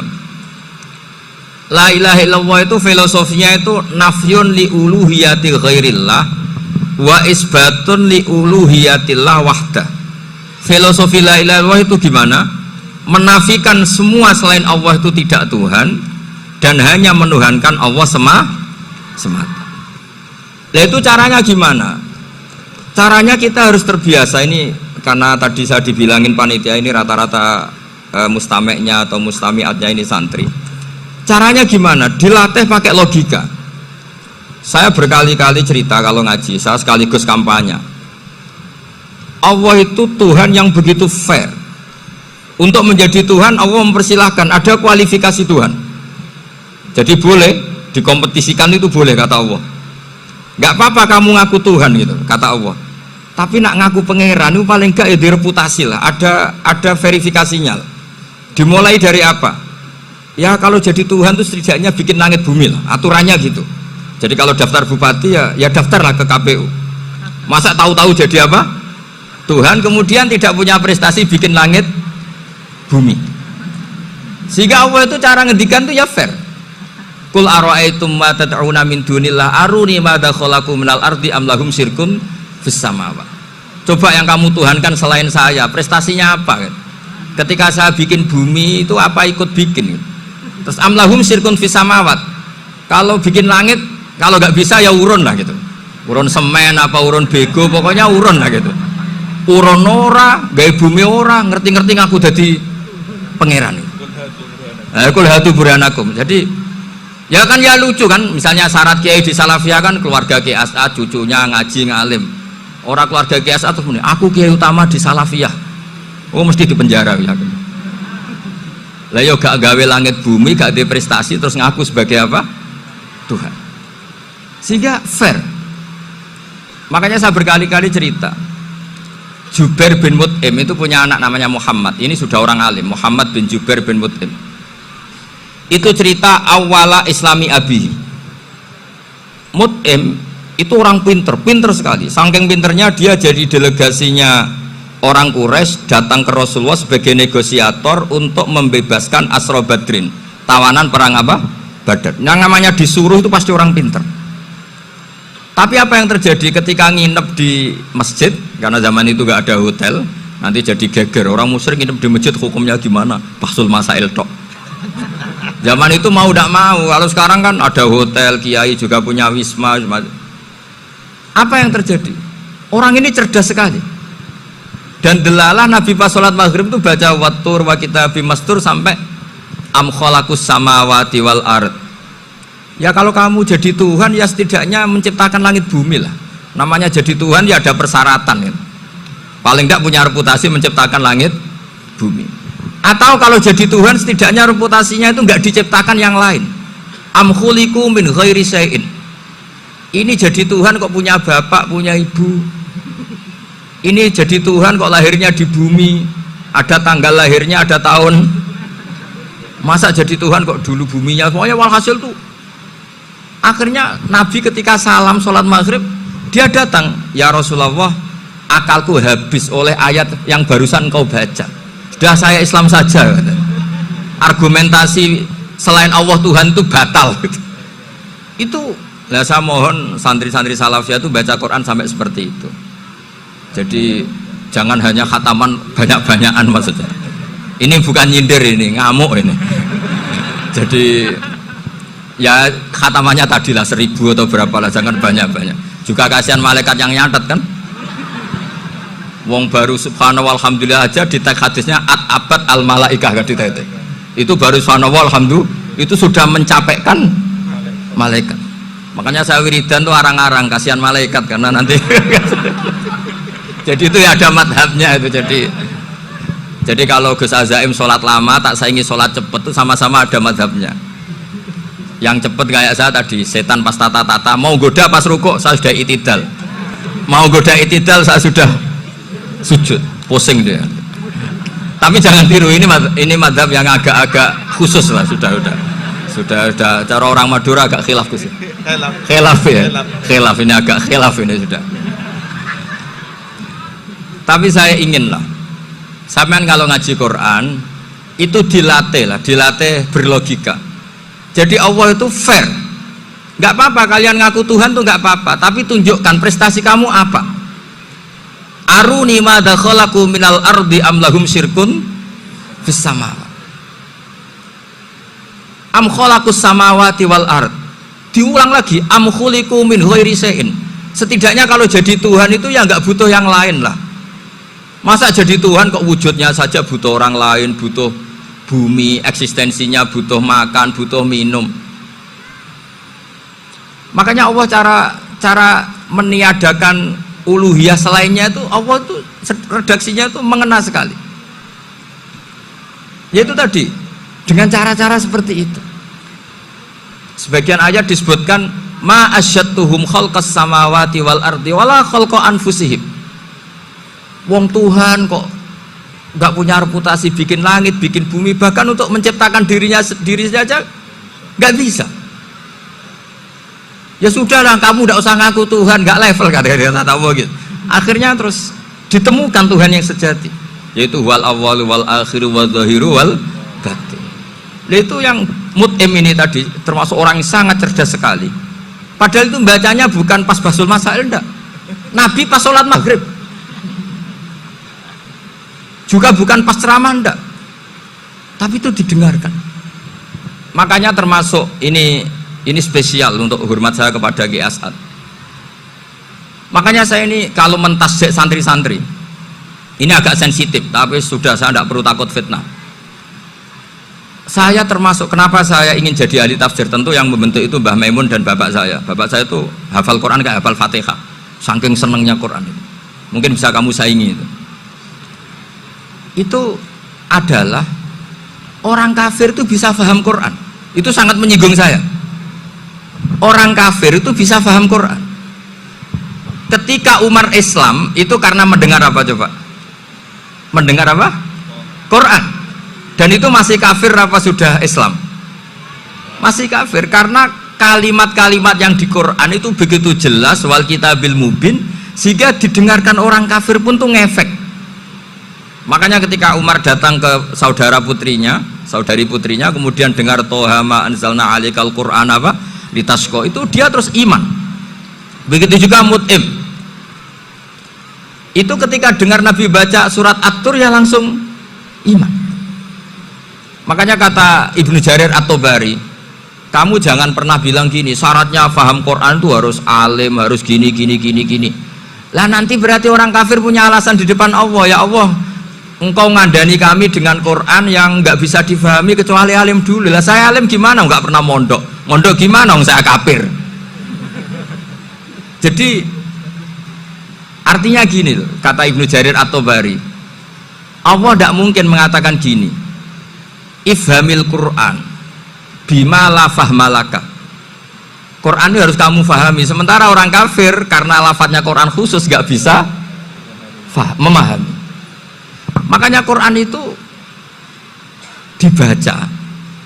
la ilaha illallah itu filosofinya itu nafyun li uluhiyatil ghairillah wa isbatun li uluhiyatillah wahdah. Filosofi la ilaha illallah itu gimana? Menafikan semua selain Allah itu tidak Tuhan dan hanya menuhankan Allah semata. Nah itu caranya gimana? Caranya kita harus terbiasa ini, karena tadi saya dibilangin panitia ini rata-rata mustameknya atau mustamiatnya ini santri. Caranya gimana? Dilatih pakai logika. Saya berkali-kali cerita kalau ngaji, saya sekaligus kampanye. Allah itu Tuhan yang begitu fair. Untuk menjadi Tuhan Allah mempersilahkan, ada kualifikasi Tuhan. Jadi boleh dikompetisikan, itu boleh kata Allah. Gak apa-apa kamu ngaku Tuhan gitu kata Allah. Tapi nak ngaku pangeran itu paling gak ya direputasi lah, ada verifikasinya. Dimulai dari apa? Ya kalau jadi Tuhan itu setidaknya bikin langit bumi lah, aturannya gitu. Jadi kalau daftar bupati ya daftarlah ke KPU. Masa tahu-tahu jadi apa? Tuhan kemudian tidak punya prestasi bikin langit bumi. Sehingga Allah itu cara ngendikan itu ya fair. Qul ara'aitum ma tad'una min dunillah aruni madza khalaqu minal ardi am lahum syirkun fis samawati. Coba yang kamu tuhankan selain saya, prestasinya apa? Ketika saya bikin bumi itu apa ikut bikin? Terus am lahum syirkun fis samawati. Kalau bikin langit, kalau nggak bisa ya urun lah gitu. Urun semen apa urun bego, pokoknya urun lah gitu. Urun ora, gawe bumi ora, ngerti-ngerti ngaku dadi pangeran. Kul hatu burhanakum. Jadi ya kan ya lucu kan, misalnya syarat kiai di Salafiyah kan keluarga Kiai As'ad, cucunya ngaji ngalim. Orang keluarga Kiai As'ad terus muni, aku kiai utama di Salafiyah. Oh mesti di penjara ya. Lah yo gak gawe langit bumi, gak ada prestasi terus ngaku sebagai apa? Tuhan. Sehingga fair. Makanya saya berkali-kali cerita. Jubair bin Mut'im itu punya anak namanya Muhammad. Ini sudah orang alim, Muhammad bin Jubair bin Mut'im. Itu cerita awala islami abi. Mut'im itu orang pinter sekali. Saking pinternya dia jadi delegasinya orang Quraisy datang ke Rasulullah sebagai negosiator untuk membebaskan Asra Badrin, tawanan perang apa? Badar. Yang namanya disuruh itu pasti orang pinter. Tapi apa yang terjadi ketika nginep di masjid, karena zaman itu gak ada hotel, nanti jadi geger. Orang musyrik nginep di masjid hukumnya gimana? Bahsul masail tok. Zaman itu mau tidak mau. Kalau sekarang kan ada hotel, kiai juga punya wisma. Apa yang terjadi? Orang ini cerdas sekali. Dan delalah Nabi pas sholat maghrib itu baca wattur wa kitabim mastur sampai am khalaqus samawati wal ard. Ya kalau kamu jadi Tuhan ya setidaknya menciptakan langit bumi lah. Namanya jadi Tuhan ya ada persyaratan kan. Paling tidak punya reputasi menciptakan langit bumi. Atau kalau jadi Tuhan setidaknya reputasinya itu enggak diciptakan yang lain. Am khuliqu min ghairi syai'in. Ini jadi Tuhan kok punya bapak, punya ibu. Ini jadi Tuhan kok lahirnya di bumi, ada tanggal lahirnya, ada tahun. Masa jadi Tuhan kok dulu buminya semuanya walhasil tuh. Akhirnya Nabi ketika salam sholat maghrib dia datang, ya Rasulullah, akalku habis oleh ayat yang barusan kau baca. Sudah saya Islam saja. Argumentasi selain Allah Tuhan itu batal. Itu, nah saya mohon santri-santri salafiyah itu baca Quran sampai seperti itu. Jadi jangan hanya khataman banyak-banyakan maksudnya. Ini bukan nyindir, ini ngamuk ini. Jadi ya khatamannya tadilah 1000 atau berapa lah, jangan banyak-banyak. Juga kasihan malaikat yang nyatet kan. Wong baru subhanallah alhamdulillah aja di teks hadisnya abad al malaikah gak ditete. Itu baru subhanallah alhamdulillah itu sudah mencapaikan malaikat. Makanya saya wiridan tuh arang-arang kasihan malaikat karena nanti jadi itu ya ada madhabnya itu. Jadi kalau Gus Azaim sholat lama tak saingi sholat cepet itu sama-sama ada madhabnya. Yang cepet kayak saya tadi, setan pas tata-tata mau goda pas rukuk saya sudah itidal, mau goda itidal saya sudah sujud, pusing dia. Tapi jangan tiru, ini madhab yang agak-agak khusus lah, sudah cara orang Madura agak khilaf khusus. Khilaf ya, khilaf ini agak khilaf ini sudah. Tapi saya ingin lah, sampean kalau ngaji Quran itu dilatih berlogika. Jadi Allah itu fair, nggak apa-apa kalian ngaku Tuhan tuh nggak apa-apa, tapi tunjukkan prestasi kamu apa. Aruni madza khalaqu minal ardi am lahum syirkun fis samawati. Am khalaqus samawati wal ard. Diulang lagi, am khuliqu min ghairi syai'in. Setidaknya kalau jadi Tuhan itu ya nggak butuh yang lain lah. Masa jadi Tuhan kok wujudnya saja butuh orang lain, butuh bumi, eksistensinya butuh makan, butuh minum. Makanya Allah cara meniadakan uluhiyah selainnya itu Allah itu redaksinya itu mengena sekali. Yaitu tadi dengan cara-cara seperti itu. Sebagian ayat disebutkan ma asyattuhum khalqas samawati wal ardi wala khalqa anfusihim. Wong Tuhan kok nggak punya reputasi bikin langit, bikin bumi, bahkan untuk menciptakan dirinya sendiri saja nggak bisa. Ya sudahlah, kamu nggak usah ngaku Tuhan, nggak level kata Allah gitu. Akhirnya terus ditemukan Tuhan yang sejati, yaitu wal awwalu wal akhiru wal zahiru wal batin. Itu yang mut'im ini tadi termasuk orang yang sangat cerdas sekali. Padahal itu bacanya bukan pas basul masail, enggak. Nabi pas sholat maghrib. Juga bukan pas ceramah, enggak, tapi itu didengarkan. Makanya termasuk ini spesial untuk hormat saya kepada Ki As'ad. Makanya saya ini kalau mentasjek santri-santri ini agak sensitif, tapi sudah saya tidak perlu takut fitnah. Saya termasuk, kenapa saya ingin jadi ahli tafsir, tentu yang membentuk itu Mbah Maimun dan bapak saya. Bapak saya itu hafal Quran kayak hafal Fatihah, saking senengnya Quran itu. Mungkin bisa kamu saingi itu. Itu adalah orang kafir itu bisa paham Quran. Itu sangat menyinggung saya. Orang kafir itu bisa paham Quran. Ketika Umar Islam itu karena mendengar apa coba? Mendengar apa? Quran. Dan itu masih kafir apa sudah Islam? Masih kafir karena kalimat-kalimat yang di Quran itu begitu jelas wal kitabil mubin sehingga didengarkan orang kafir pun tuh ngefek. Makanya ketika Umar datang ke saudari putrinya, kemudian dengar Toha ma anzalna alaikal Qur'an apa litasqa, itu dia terus iman. Begitu juga Mut'im. Itu ketika dengar Nabi baca surat At-Tur ya langsung iman. Makanya kata Ibnu Jarir At-Tabari, kamu jangan pernah bilang gini, syaratnya paham Quran itu harus alim, harus gini. Lah nanti berarti orang kafir punya alasan di depan Allah, ya Allah, engkau ngandani kami dengan Quran yang nggak bisa difahami kecuali alim dulu. Lah saya alim gimana? Nggak pernah mondok gimana? Saya kafir. Jadi artinya gini loh, kata Ibnu Jarir At-Tabari, Allah tidak mungkin mengatakan gini, ifhamil Quran bima la fahmalaka, Quran ini harus kamu fahami, sementara orang kafir karena lafadznya Quran khusus gak bisa memahami. Makanya Quran itu dibaca,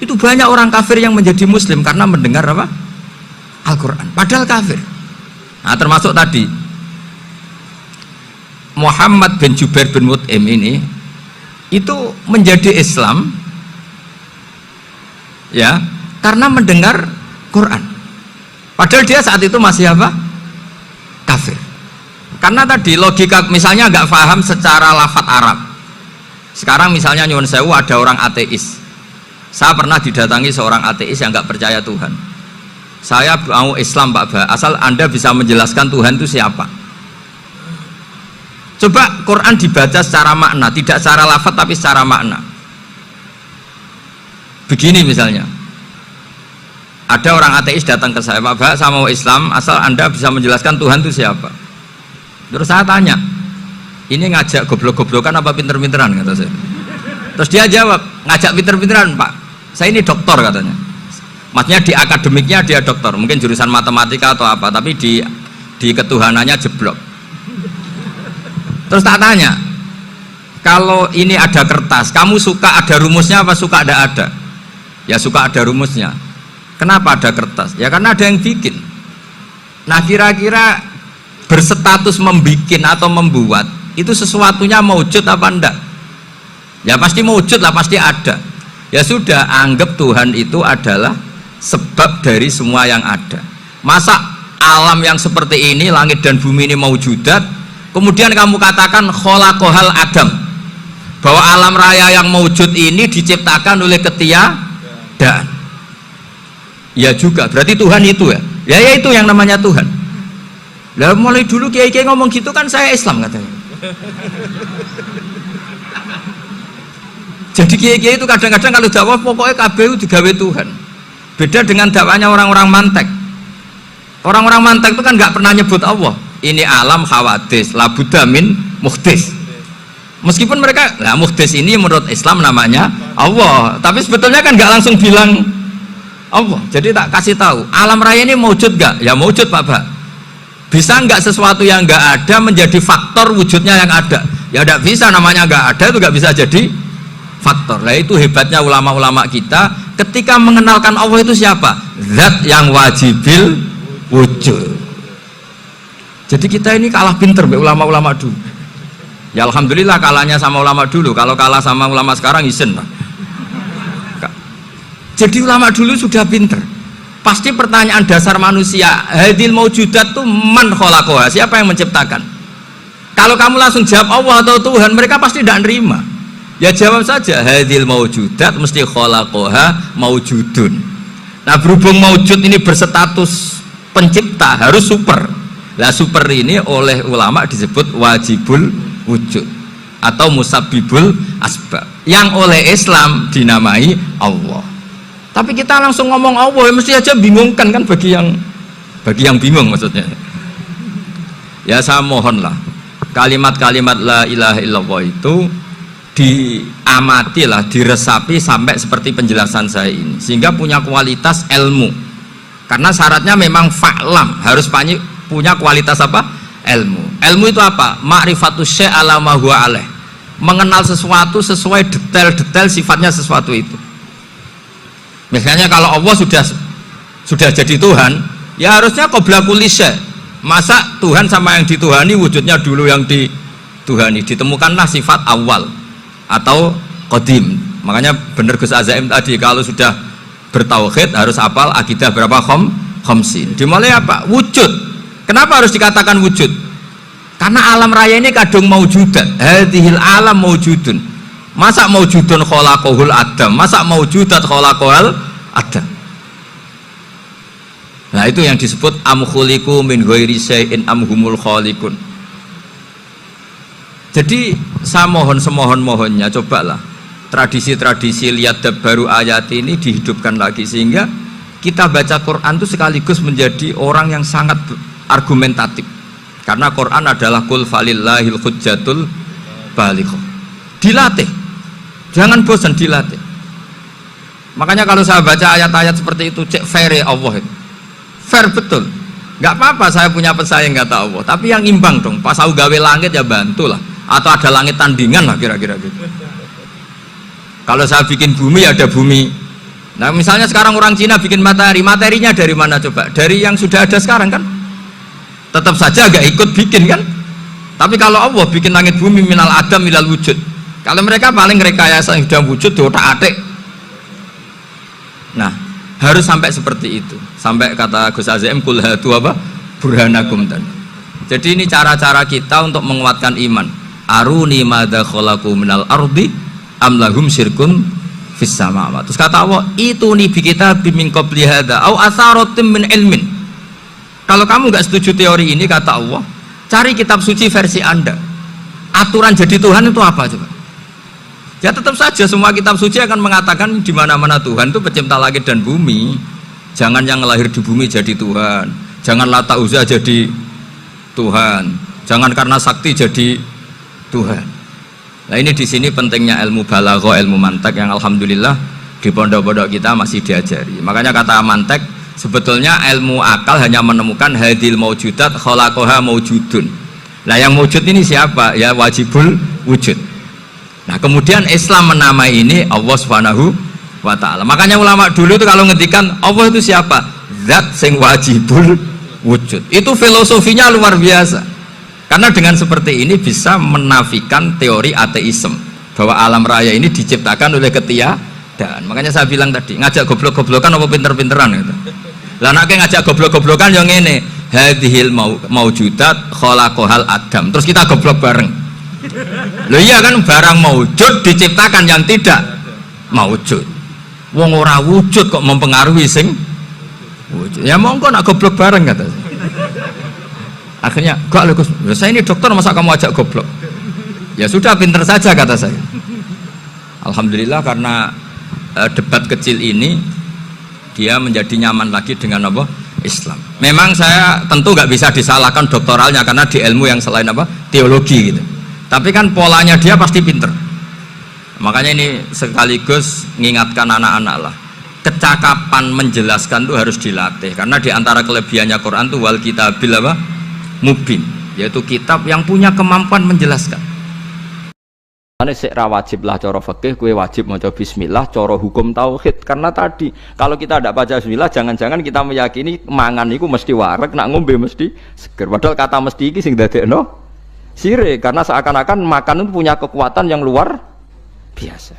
itu banyak orang kafir yang menjadi muslim karena mendengar apa? Al-Quran, padahal kafir. Nah termasuk tadi Muhammad bin Jubair bin Mut'im ini itu menjadi Islam ya karena mendengar Quran, padahal dia saat itu masih apa? Kafir. Karena tadi logika, misalnya nggak paham secara lafadz Arab. Sekarang misalnya nyuwun sewu ada orang ateis, saya pernah didatangi seorang ateis yang nggak percaya Tuhan. Saya mau Islam Pak Ba, asal Anda bisa menjelaskan Tuhan itu siapa. Coba Quran dibaca secara makna, tidak secara lafadz tapi secara makna. Begini misalnya, ada orang ateis datang ke saya, Pak Ba, saya mau Islam asal Anda bisa menjelaskan Tuhan itu siapa. Terus saya tanya, ini ngajak goblok-goblokan apa pinter-pinteran, kata saya. Terus dia jawab, ngajak pinter-pinteran Pak, saya ini doktor katanya. Maksudnya di akademiknya dia doktor, mungkin jurusan matematika atau apa, tapi di ketuhanannya jeblok. Terus tak tanya, kalau ini ada kertas, kamu suka ada rumusnya apa suka ada? Ya suka ada rumusnya. Kenapa ada kertas? Ya karena ada yang bikin. Nah kira-kira berstatus membikin atau membuat itu sesuatunya maujud apa enggak? Ya pasti maujud lah, pasti ada. Ya sudah, anggap Tuhan itu adalah sebab dari semua yang ada. Masa alam yang seperti ini, langit dan bumi ini maujudat, kemudian kamu katakan kholaqohal adam, bahwa alam raya yang maujud ini diciptakan oleh ketiadaan. Ya juga, berarti Tuhan itu ya? Ya itu yang namanya Tuhan. Lah mulai dulu kiai-kiai ngomong gitu kan saya Islam katanya. Jadi kiai-kiai itu kadang-kadang kalau dakwah pokoknya KBU digawe Tuhan. Beda dengan dakwahnya orang-orang mantek. Orang-orang mantek itu kan nggak pernah nyebut Allah. Ini alam hawadis, labudamin muhdis. Meskipun mereka, nah muhdis ini menurut Islam namanya Allah, tapi sebetulnya kan nggak langsung bilang Allah. Jadi tak kasih tahu, alam raya ini maujud nggak? Ya maujud Pak Ba. Bisa nggak sesuatu yang nggak ada menjadi faktor wujudnya yang ada? Ya nggak bisa, namanya nggak ada itu nggak bisa jadi faktor. Nah itu hebatnya ulama-ulama kita, ketika mengenalkan Allah itu siapa? Zat yang wajibil wujud. Jadi kita ini kalah pinter be ulama-ulama dulu. Ya alhamdulillah kalahnya sama ulama dulu. Kalau kalah sama ulama sekarang isen lah. Jadi ulama dulu sudah pinter. Pasti pertanyaan dasar manusia, hadil maujudat tuh man khalaqaha, siapa yang menciptakan? Kalau kamu langsung jawab Allah atau Tuhan, mereka pasti tidak nerima. Ya jawab saja, hadil maujudat mesti khalaqaha maujudun. Nah berhubung maujud ini berstatus pencipta, harus super. Lah super ini oleh ulama disebut wajibul wujud atau musabbibul asbab, yang oleh Islam dinamai Allah. Tapi kita langsung ngomong Allah, ya mesti aja bingungkan kan bagi yang bingung maksudnya. Ya saya mohonlah kalimat-kalimat la ilaha illallah itu diamatilah, diresapi sampai seperti penjelasan saya ini, sehingga punya kualitas ilmu. Karena syaratnya memang fa'lam, harus punya kualitas apa? Ilmu. Ilmu itu apa? Ma'rifatus syai' ala ma huwa alaih. Mengenal sesuatu sesuai detail-detail sifatnya sesuatu itu. Misalnya kalau Allah sudah jadi Tuhan, ya harusnya qabla kulli syai'. Masa Tuhan sama yang dituhani wujudnya dulu yang dituhani? Ditemukanlah sifat awal. atau qadim. Makanya benar Gus Azaim tadi, kalau sudah bertauhid harus hafal akidah berapa khamsin. Dimulai apa? Wujud. Kenapa harus dikatakan wujud? Karena alam raya ini kadung maujudat. Hadhil alam maujudun. Masa maujudun khalaqahul adam, masa maujudat khalaqahul adam. Nah itu yang disebut am khuliqu min ghairi syai'in am humul khaliqun. Jadi saya mohon semohon-mohonnya, cobalah tradisi-tradisi lihat baru ayat ini dihidupkan lagi, sehingga kita baca Quran itu sekaligus menjadi orang yang sangat argumentatif. Karena Quran adalah qul falillahil hujjatul balighah. Dilatih. Jangan bosan, dilatih. Makanya kalau saya baca ayat-ayat seperti itu, cek fair ya Allah itu. Fair betul. Nggak apa-apa saya punya pesaing kata Allah, tapi yang imbang dong. Pas aku gawe langit ya bantulah, atau ada langit tandingan lah kira-kira gitu. Kalau saya bikin bumi ya ada bumi. Nah misalnya sekarang orang Cina bikin matahari, materinya dari mana coba? Dari yang sudah ada sekarang kan? Tetap saja agak ikut bikin kan? Tapi kalau Allah bikin langit bumi minal adam minal wujud. Kalau mereka paling rekayasa yang sudah wujud diotak-atik. Nah harus sampai seperti itu, sampai kata Gus Azim kul hatu apa burhanakum tadi. Jadi ini cara-cara kita untuk menguatkan iman. Aruni madza khalaqu minal ardi am lahum syirkun fis samawati. Terus kata Allah, itu nih bi kitabim min qabli hadza au atharatin min ilmin. Kalau kamu nggak setuju teori ini, kata Allah, cari kitab suci versi Anda. Aturan jadi Tuhan itu apa coba? Ya tetap saja semua kitab suci akan mengatakan di mana-mana Tuhan itu pencipta langit dan bumi. Jangan yang lahir di bumi jadi Tuhan. Jangan Lata Uzza jadi Tuhan. Jangan karena sakti jadi Tuhan. Nah ini di sini pentingnya ilmu balaghah, ilmu mantek yang alhamdulillah di pondok-pondok kita masih diajari. Makanya kata mantek, sebetulnya ilmu akal hanya menemukan hadil maujudat khalaqaha maujudun. Nah yang wujud ini siapa? Ya wajibul wujud. Nah kemudian Islam menamai ini Allah Subhanahu wa ta'ala. Makanya ulama dulu itu kalau ngendikan Allah itu siapa? Zat sing wajibul wujud. Itu filosofinya luar biasa. Karena dengan seperti ini bisa menafikan teori ateisme bahwa alam raya ini diciptakan oleh ketiadaan. Makanya saya bilang tadi, ngajak goblok-goblokan apa pinter-pinteran gitu. Lah nek ngajak goblok-goblokan yang ngene, hadhil maujudat khalaqahal adam. Terus kita goblok bareng. Loh iya kan, barang maujud diciptakan yang tidak maujud. Wong ora wujud kok mempengaruhi sing wujud. Ya monggo nak goblok bareng kata. Akhirnya, gak lho Gus, saya ini dokter masa kamu ajak goblok? Ya sudah, pinter saja kata saya. Alhamdulillah karena debat kecil ini dia menjadi nyaman lagi dengan apa? Islam. Memang saya tentu nggak bisa disalahkan doktoralnya karena di ilmu yang selain apa? Teologi gitu. Tapi kan polanya dia pasti pinter. Makanya ini sekaligus mengingatkan anak-anak lah. Kecakapan menjelaskan itu harus dilatih. Karena di antara kelebihannya Quran itu wal kitabil apa? Mubin, yaitu kitab yang punya kemampuan menjelaskan. Ane sik ra wajib lah cara fikih, kue wajib maca bismillah cara hukum tauhid. Karena tadi kalau kita tidak baca bismillah, jangan-jangan kita meyakini mangan itu mesti wareg, nak ngombe mesti seger. Padahal kata mesti iki sing dadekno sirik, karena seakan-akan makan itu punya kekuatan yang luar biasa.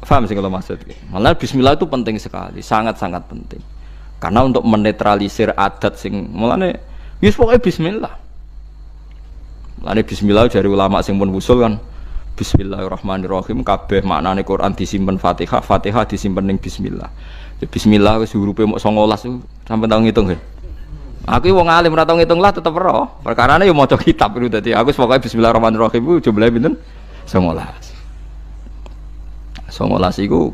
Paham sih kalau maksud? Malah bismillah itu penting sekali, sangat-sangat penting. Karena untuk menetralisir adat sing mulane wis pokoke bismillah. Mulane bismillah dari ulama sing pun usul kan bismillahirrahmanirrahim, kabeh maknane Quran disimpen Fatihah, Fatihah disimpen ning bismillah. Ya bismillah wis hurufe mok 19 sampai tau ngitung ya. Aku wong alim ora tau ngitung lah tetep ora. Perkarane yo maca kitab itu dadi aku pokoke bismillahirrahmanirrahim ku jumlahe pinten? 19. 19 iku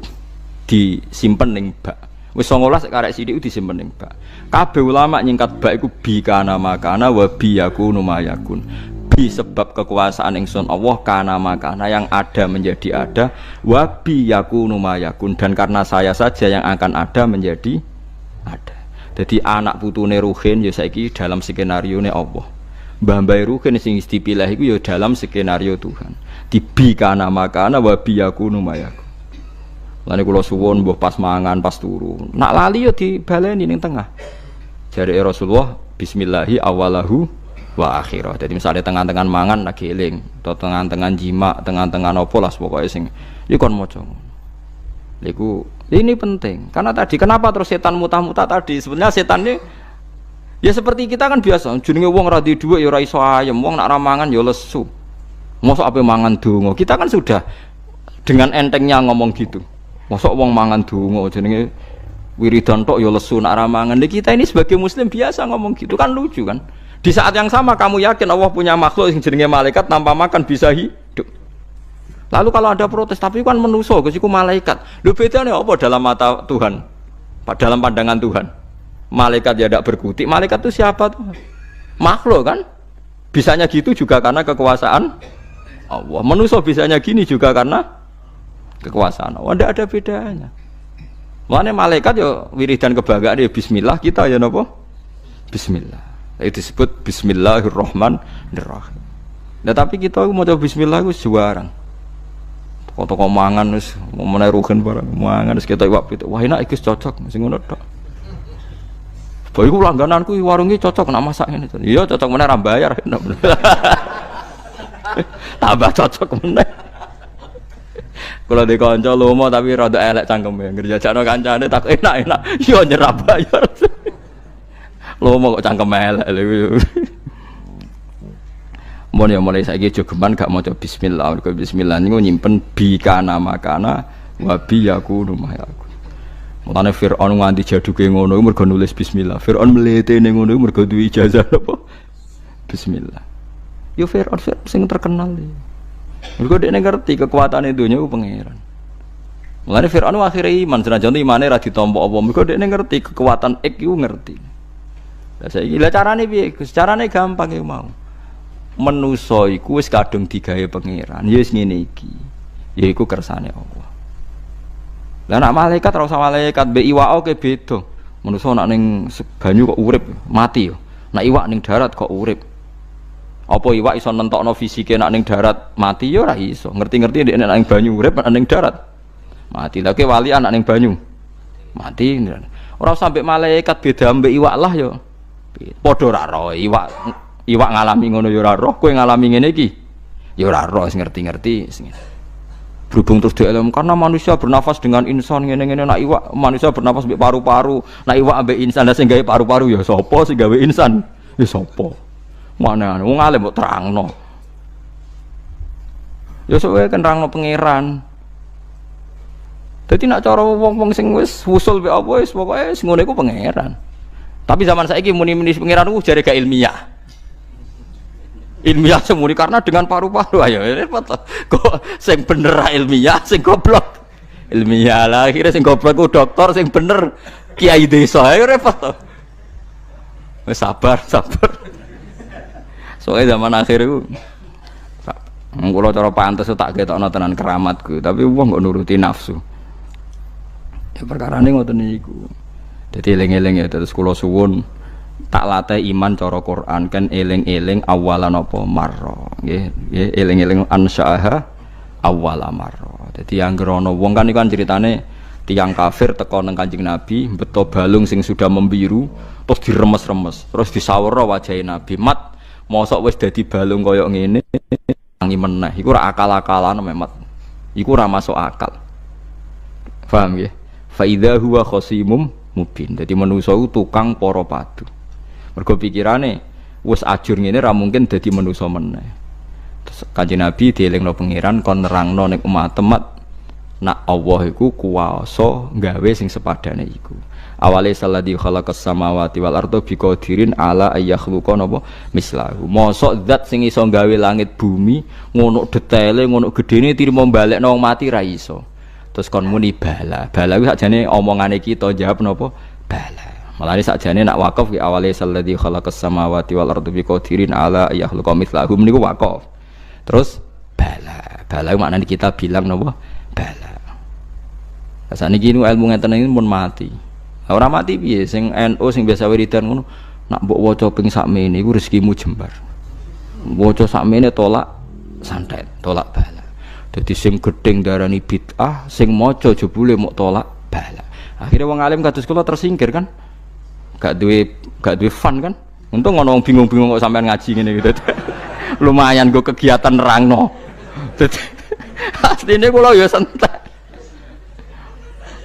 disimpen ning bak. Wis 19 karek sithik disimpen ning bak. Kabeh ulama nyingkat bak iku bi kana makana wa bi yakunu mayakun. Bi sebab kekuasaan ingsun Allah kana makana yang ada menjadi ada, wa bi yakunu mayakun dan karena saya saja yang akan ada menjadi ada. Jadi anak putune Ruhin ya saiki dalam skenario ne Allah. Mbah-mbah Ruhin sing dipilih iku ya dalam skenario Tuhan. Di bi kana makana wa bi yakunu mayakun. Lani kula suwun mbuh pas mangan pas turu. Nak lali yo dibaleni ning tengah. Jare Rasulullah bismillahi awalahu wa akhirah. Jadi misalnya tengah-tengah mangan lagi eling, atau tengah-tengah jima, tengah-tengah nopo lah pokoknya sing iku kon maca. Iku ini penting. Karena tadi kenapa terus setan mutah-mutah tadi? Sebenarnya setan ini ya seperti kita kan biasa, jenenge wong ra di dhuwit ya ora iso ayem, wong nak ra mangan ya lesu. Mosok ape mangan donga. Kita kan sudah dengan entengnya ngomong gitu. Mosok wong mangan donga jenenge wiridan tok ya lesu nak ra mangan. Kita ini sebagai muslim biasa ngomong gitu kan lucu kan. Di saat yang sama kamu yakin Allah punya makhluk yang jenenge malaikat tanpa makan bisa hidup. Lalu kalau ada protes, tapi kan manusia, kesiku malaikat. Lu bedanya apa dalam mata Tuhan? Dalam pandangan Tuhan. Malaikat ya tidak berkutik. Malaikat itu siapa tuh? Makhluk kan? Bisanya gitu juga karena kekuasaan Allah. Manusia bisanya gini juga karena kekuasaan Allah. Tidak ada bedanya. Makanya malaikat ya wiridan kebanggaan ya bismillah, kita ya napa? Bismillah. Itu disebut bismillahirrahmanirrahim. Nah tapi kita mau coba bismillah itu juarang. Toko mangan wis menawa rugen barang mangan wis ketok iwak pituk. Wah enak iki cocok sing ngono tok. Bae iku langgananku warung iki cocok nak masak ngene. Iya cocok meneh ra bayar. Tambah cocok meneh. Kula de kanca lomo tapi rada elek cangkeme. Ngerjajakno kancane tak enak-enak. Yo nyerah bayar. Lomo kok cangkeme elek lho. Mun ya mulai saiki jogeman gak maca bismillah, mergo bismillah niku nyimpen bi kana makana wa bi yakunu mayakun. Mulane Firaun nganti jaduke ngono mergo nulis bismillah. Firaun mletene ngono mergo duwe ijazah apa? Bismillah. Yo Firaun sing terkenal iki. Mergo dekne ngerti kekuatane donya ku pangeran. Mulane Firaun akhire iman senajan imane ra ditampa apa, mergo dekne ngerti kekuatan iku ngerti. Lah saiki lah carane piye? Carane gampang ya mau. Manusa iku wis kadung digawe pangeran ya wis ngene iki yaiku kersane Allah. Lah nek malaikat ora usah malaikat mbek iwak oke beda. Manusa nek ning banyu kok urip mati yo. Nek iwak ning darat kok urip. Apa iwak iso nentokno fisike nek ning darat mati yo ora iso. Ngerti-ngerti nek ning banyu urip nek ning darat mati. Lah ke wali anak ning banyu mati. Ora usah mbek malaikat beda mbek iwak lah yo. Padha ora roh iwak ngalami ngono ya ora roh, kowe ngalami ngene iki ya ora roh, ngerti-ngerti berhubung terus dielem karena manusia bernafas dengan insan ngene-ngene. Nak iwak manusia bernafas mbek paru-paru, nak iwak ambek insan lah sing gawe paru-paru ya sapa sing gawe insan ya sapa mana wong alim mbok terangno ya sok kan terangno pangeran. Dadi nak cara wong-wong sing wis usul mbek apa wis pokoke wis ngono iku pangeran. Tapi zaman saiki muni-muni pangeran ku jare gak ilmiah. Ilmiah semuri karena dengan paru-paru ayo repot kok sing bener ilmiah sing goblok ilmiah lah akhirnya sing goblok ku dokter sing bener kiai desa ayo repot to. Wis sabar soalnya zaman akhir itu kula cara pantes tak ketokno tenan keramatku tapi wong kok nuruti nafsu ya perkarane ngoten niku. Dadi eling-eling ya terus kula suwun tak latih iman cara Quran kan eling-eling awalan apa marra nggih eling-eling ansyaha awala marra. Dadi anggere ana wong kan iku ceritane tiyang kafir teko nang Kanjeng Nabi beto balung sing sudah membiru terus diremes-remes terus disawerno wajahe Nabi mat mosok wis dadi balung kaya ngene tangi meneh iku ora akal-akalan memat iku ora masuk akal. Paham nggih? Fa idza huwa khasimum mubin. Dadi manusa iku tukang para padu. Mergo pikirane wis ajur ngene ra mungkin dadi manusa meneh. Terus Kanjeng Nabi dielingno pangeran kon nerangno ning umat-umat nak Allah iku kuwasa gawe sing sepadane iku. Awale salladzi khalaqas samawati wal arda biqadirin ala ayakhluqa napa mislahu. Mosok zat sing iso gawe langit bumi ngono detaile ngono gedene tirimo balekno wong mati ra iso. Terus kon muni bala. Bala kuwi sakjane omongane kita jawab napa bala. Malane sakjane nak wakaf ki awale salladzi khalaqas samawati wal arda biqadirin ala yakhluqa mithlahum niku wakaf. Terus bala. Bala maknane kita bilang napa? Bala. Lah saniki niku ilmu ngeten iki mun mati. Ora mati piye sing NU sing biasa wiridan ngono nak mbok waca ping sakmene iku rezekimu jembar. Waca sakmene tolak santet, tolak bala. Dadi sing gedeng darani bid'ah, sing maca jebule mok tolak bala. Akhirnya wong alim kados kula tersingkir kan? Gak duwe fun kan? Untung ngono wong bingung-bingung kok sampean ngaji ngene gitu. Lumayan gue kegiatan nerangno. Dadi asline kula ya santai.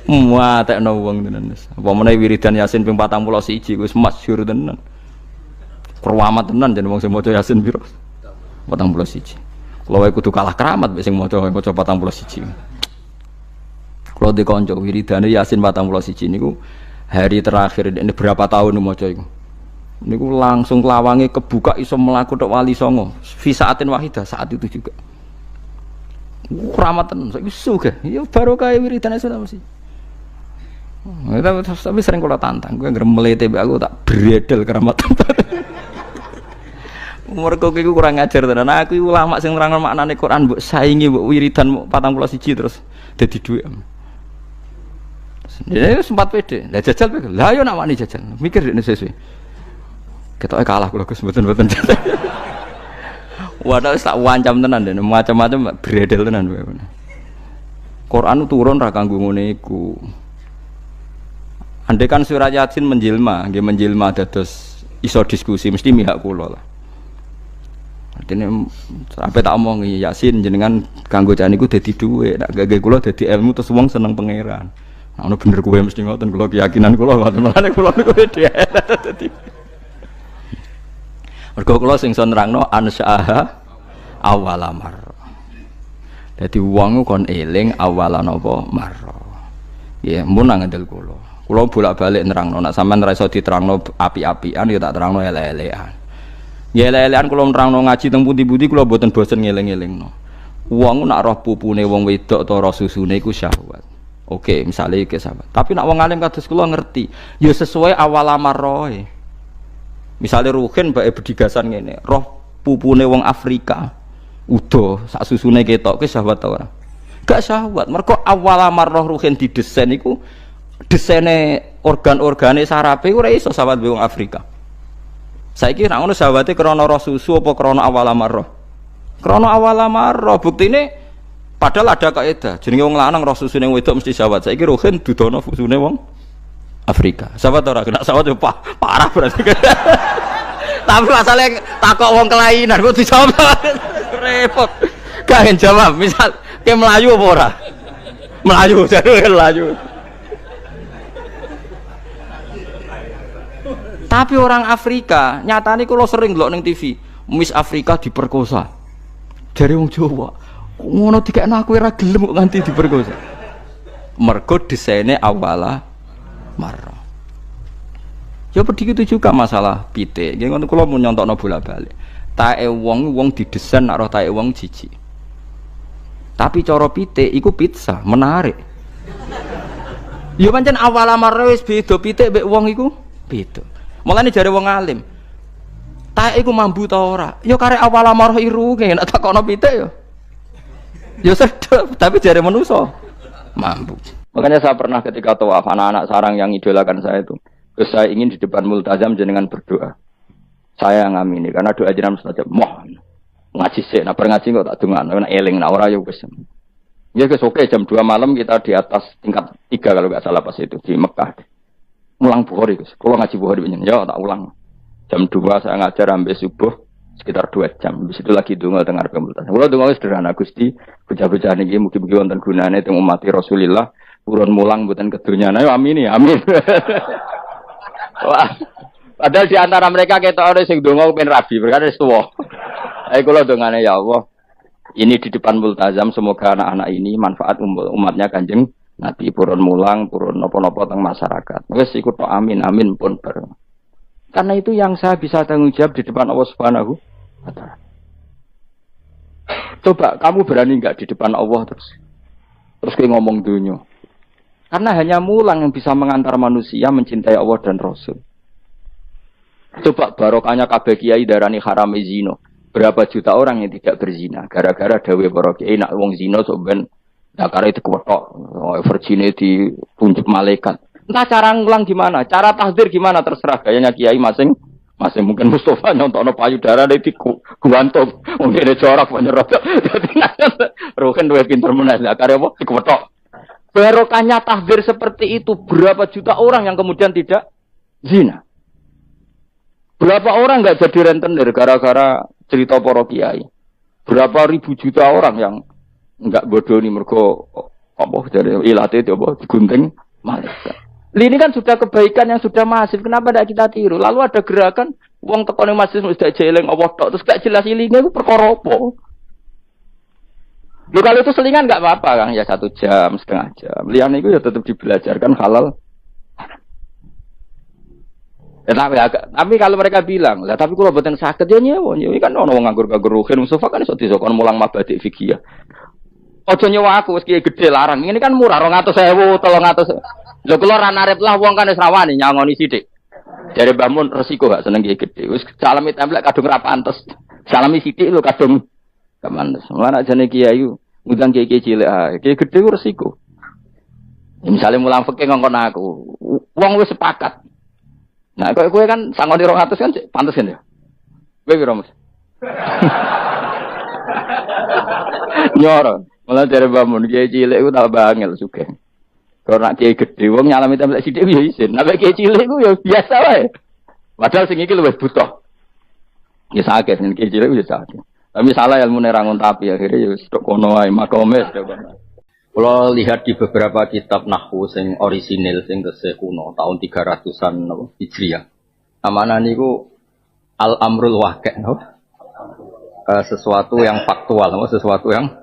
Muatekno wong tenan. Apa meneh wiridan Yasin ping 41 wis masyhur tenan. Keramat tenan jeneng wong sing maca Yasin piro? 41. Kula wae kudu kalah keramat mek sing maca 41. Kalau di konco wiridane Yasin 41 niku hari terakhir ini berapa tahun maca iku. Niku langsung lawange kebuka iso mlaku tok wali songo. Fi saatin wahidah saat itu juga. Rahmatan saiki sugih. Ya barokah wiridane sudah mesti. Tapi sering kula tantang, kowe ngremlete mbek aku tak bredel keramatan. Mergo iku kurang ngajar tenan. Aku ulama sing nerangno maknane Quran mbok saingi mbok wiridan 41 terus dadi dhuwit. Dia sempat pede, lah jajal pede, lah yo nak wani jajal, mikir dek sesuai. Ketoke kalah kula Gus mboten jajal. Wadah tak wancam tenan dene, macam-macam bredel tenan. Quran turun ra kanggo ngene iku. Andai kan surat Yasin menjelma, nggih menjelma dados iso diskusi mesti mihak kula lah. Artine sampai tak omong Yasin jenengan kanggo jan niku dadi dhuwit, nek gage kula dadi ilmu terus wong seneng pangeran. Nah, ono bener kowe mesti ngoten kula keyakinan kula ngoten mulane kula niku dadi. Mergo kula sing iso nerangno ansyaha awalamar. Dadi wong kon eling awalan apa marra. Ya, mun nang ngandel kula. Kula bolak-balik nerangno nek sampean ora iso diterangno api-apian ya tak terangno elek-elekan. Ya elek-elekan kula nerangno ngaji teng pundi-pundi kula mboten bosen ngeling-elingno. Wong nak roh pupune wong wedok ta roh susune iku syahwat. Oke, misalnya iki sahabat. Tapi nak wong alim kados kula ngerti, ya sesuai awal amarroe. Misalnya Ruhin mbake bedigasan ngene, roh pupune wong Afrika, udo sak susune ketok ke syahwat ta ora? Gak syahwat. Mergo awal amarroh Ruhin didesain iku desaine organ-organe sarape ora iso syahwat wong Afrika. Saiki nek ngono syahwate krana roh susu apa krana awal amarroh? Krana awal amarroh. Buktine padahal ada kaidah, jenenge wong lanang roh susune wedok mesti syahwat. Saiki Ruhin dudono susune wong Afrika. Syahwat ora kena syahwat yo parah berarti. Tapi masalahnya takok wong kelainan kok dijawab repot. Gak jawab, misal ke Melayu apa ora? Melayu, jare Melayu. Tapi orang Afrika, nyatane kula sering ndelok ning TV, Miss Afrika diperkosa. Jare wong Jawa. Ngono dikekno aku ora gelem kok nganti diperkosa. Mergo desaine awala marra. Ya begitu juga masalah pitik. Nggih ngono kula mun nyontokno bola-balik. Tae wong didesain nek roh tae wong jijik. Tapi cara pitik iku pizza, menarik. Ya pancen awala marra wis beda pitik mek wong iku beda. Mulane jare wong alim. Tae iku mambu ta ora? Ya karek awala marra iruke nek takono pitik ya. Ya sedep, tapi jare manusa mampu. Makanya saya pernah ketika tawaf anak-anak sarang yang idolakan saya itu, terus saya ingin di depan multazam jenengan berdoa. Saya ngamini karena doa jenengan mustajab. Mohon ngaji sik, nah ngaji kok tak dongan, nek eling nek ora ya wis. Ya wis oke jam 2 malam kita di atas tingkat 3 kalau enggak salah pas itu di Mekah. Mulang Bukhari Gus. Kalau ngaji Bukhari pinjen ya tak ulang. Jam 2 saya ngajar sampai subuh sekitar 2 jam. Di situ lagi donga teng arep multazam. Kula donga wis sederhana Gusti, bocah-bocah niki mugi-mugi wonten gunane teng umat Rasulillah. Purun mulang mboten kedunyane amin ya amin. Wah. Padahal di antara mereka ketokane sing donga ben rabi berkata wis tuwa. Kula dongane ya Allah. Ini di depan multazam semoga anak-anak ini manfaat umatnya Kanjeng Nabi purun mulang, purun napa-napa teng masyarakat. Wis ikut tok amin amin pun bareng. Karena itu yang saya bisa tanggung jawab di depan Allah Subhanahu wa taala. Coba kamu berani enggak di depan Allah terus kayak ngomong dunia. Karena hanya mulang yang bisa mengantar manusia mencintai Allah dan Rasul. Coba barokahnya kabeh kiai darani haram zina. Berapa juta orang yang tidak berzina gara-gara dawe para kiai nak wong zina sok ben dakare dikewetok, virgine ditunjuk malaikat. Entah cara ngulang gimana, cara tahdir gimana terserah gayanya kiai masing mungkin Mustafa nyontokno payudara di guantung, mungkin corak penyerot. Jadi Ruhin duwe pinter meneh dakare apa dikewetok. Barokahnya tahdir seperti itu berapa juta orang yang kemudian tidak zina. Berapa orang nggak jadi rentenir gara-gara cerita para kiai? Berapa ribu juta orang yang nggak bodoh nih mergo apa dari ilate itu apa digunting Malaysia. Ini kan sudah kebaikan yang sudah masif. Kenapa tidak kita tiru? Lalu ada gerakan uang tekone masjid sudah jeleng Allah tok terus gak jelas ilinge itu perkara apa? Loh kalau itu selingan nggak apa-apa Kang, ya 1 jam, setengah jam. Liane itu ya tetap dibelajarkan halal. Tapi kalau mereka bilang, lah tapi kalau buatan sakit ya nyewa, kan orang nganggur-nganggur ruhin, Mustafa kan iso disokon mulang mabadik fikih. Ojo nyewa aku wis gede larang. Ini kan murah 200.000, 300. Lho kula ra narep lah wong kan wis rawani nyangoni sithik. Jare Mbah Mun resiko gak seneng gede. Wis salami templek kadung ra pantes. Salami sithik lho kadung gak pantes. Mana jane kiai ngundang kiai cilik ah, kiai gede ku resiko. Misalnya mulang fikih ngongkon aku, wong wis sepakat. Nah, kowe kan sangoni 200 kan pantes kan ya? Kowe piro, Mas? Nyoro. Malah dari bangun kiai cilik ku tak bangel juga. Kalau nak kiai gede wong nyalami templek sithik ya isin. Nek kiai cilik ku ya biasa wae. Padahal sing iki luwih butuh. Ya sakit nek kiai cilik ya sakit. Tapi salah ilmune ra ngontapi akhirnya ya wis tok kono wae makome tok. Kalau lihat di beberapa kitab nahwu sing orisinil sing tesih kuno tahun 300-an Hijriah. Amanah niku al-amrul waqi' sesuatu yang faktual, sesuatu yang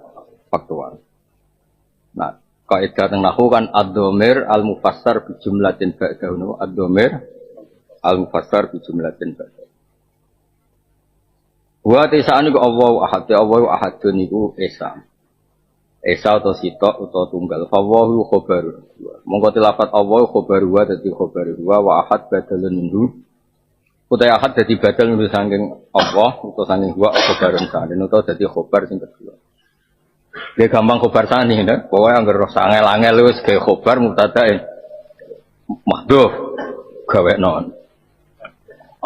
faktual. Nah, kaidah teng nahwu kan ad-dhamir al-mufassar bi jumlatin ba'dahu. Ad-dhamir al-mufassar bi jumlatin ba'dahu. Wa tisane ku Allahu ahad, Allahu ahadun niku esa. Esa atau sitok atau tunggal. Fawahu khobaru. Mongko tilafat Allah khobaru wa dadi khobaru wa ahad badalun minhu. Utai ahad dadi badal minhu saking Allah utawa saking wa khobarun sanen utawa dadi khobar sing kedua. Dia gampang khobar sani kan. Pokoke anggere angel-angel wis gawe khobar mubtadae. Mahdhuf gawe non.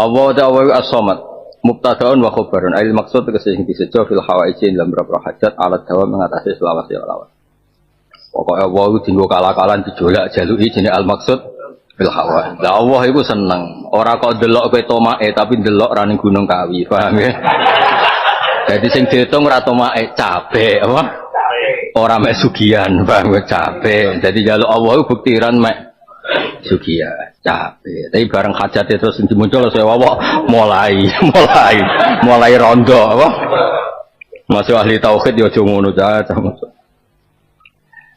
Allah ta'ala as-samad. Mubtadaun wa khobarun. Ail maksud tegese sing disejo fil hawaijin dalam beberapa hajat alat dawa mengatasi selawat ya lawan. Pokoknya Allah itu dinggo kala-kalan dijolak jaluki jenenge al maksud fil hawa. Lah Allah iku seneng. Ora kok delok kowe tomake tapi delok ra ning Gunung Kawi, paham ya? Jadi sing diitung ora tomake cabe apa? Ora mek sugihan, paham ya cabe. Jadi jaluk Allah iku buktiran mek sugihan. Capek, tapi bareng hajatnya terus muncul saya wawa mulai rondo apa? Masih ahli tauhid ya cuma ngono aja.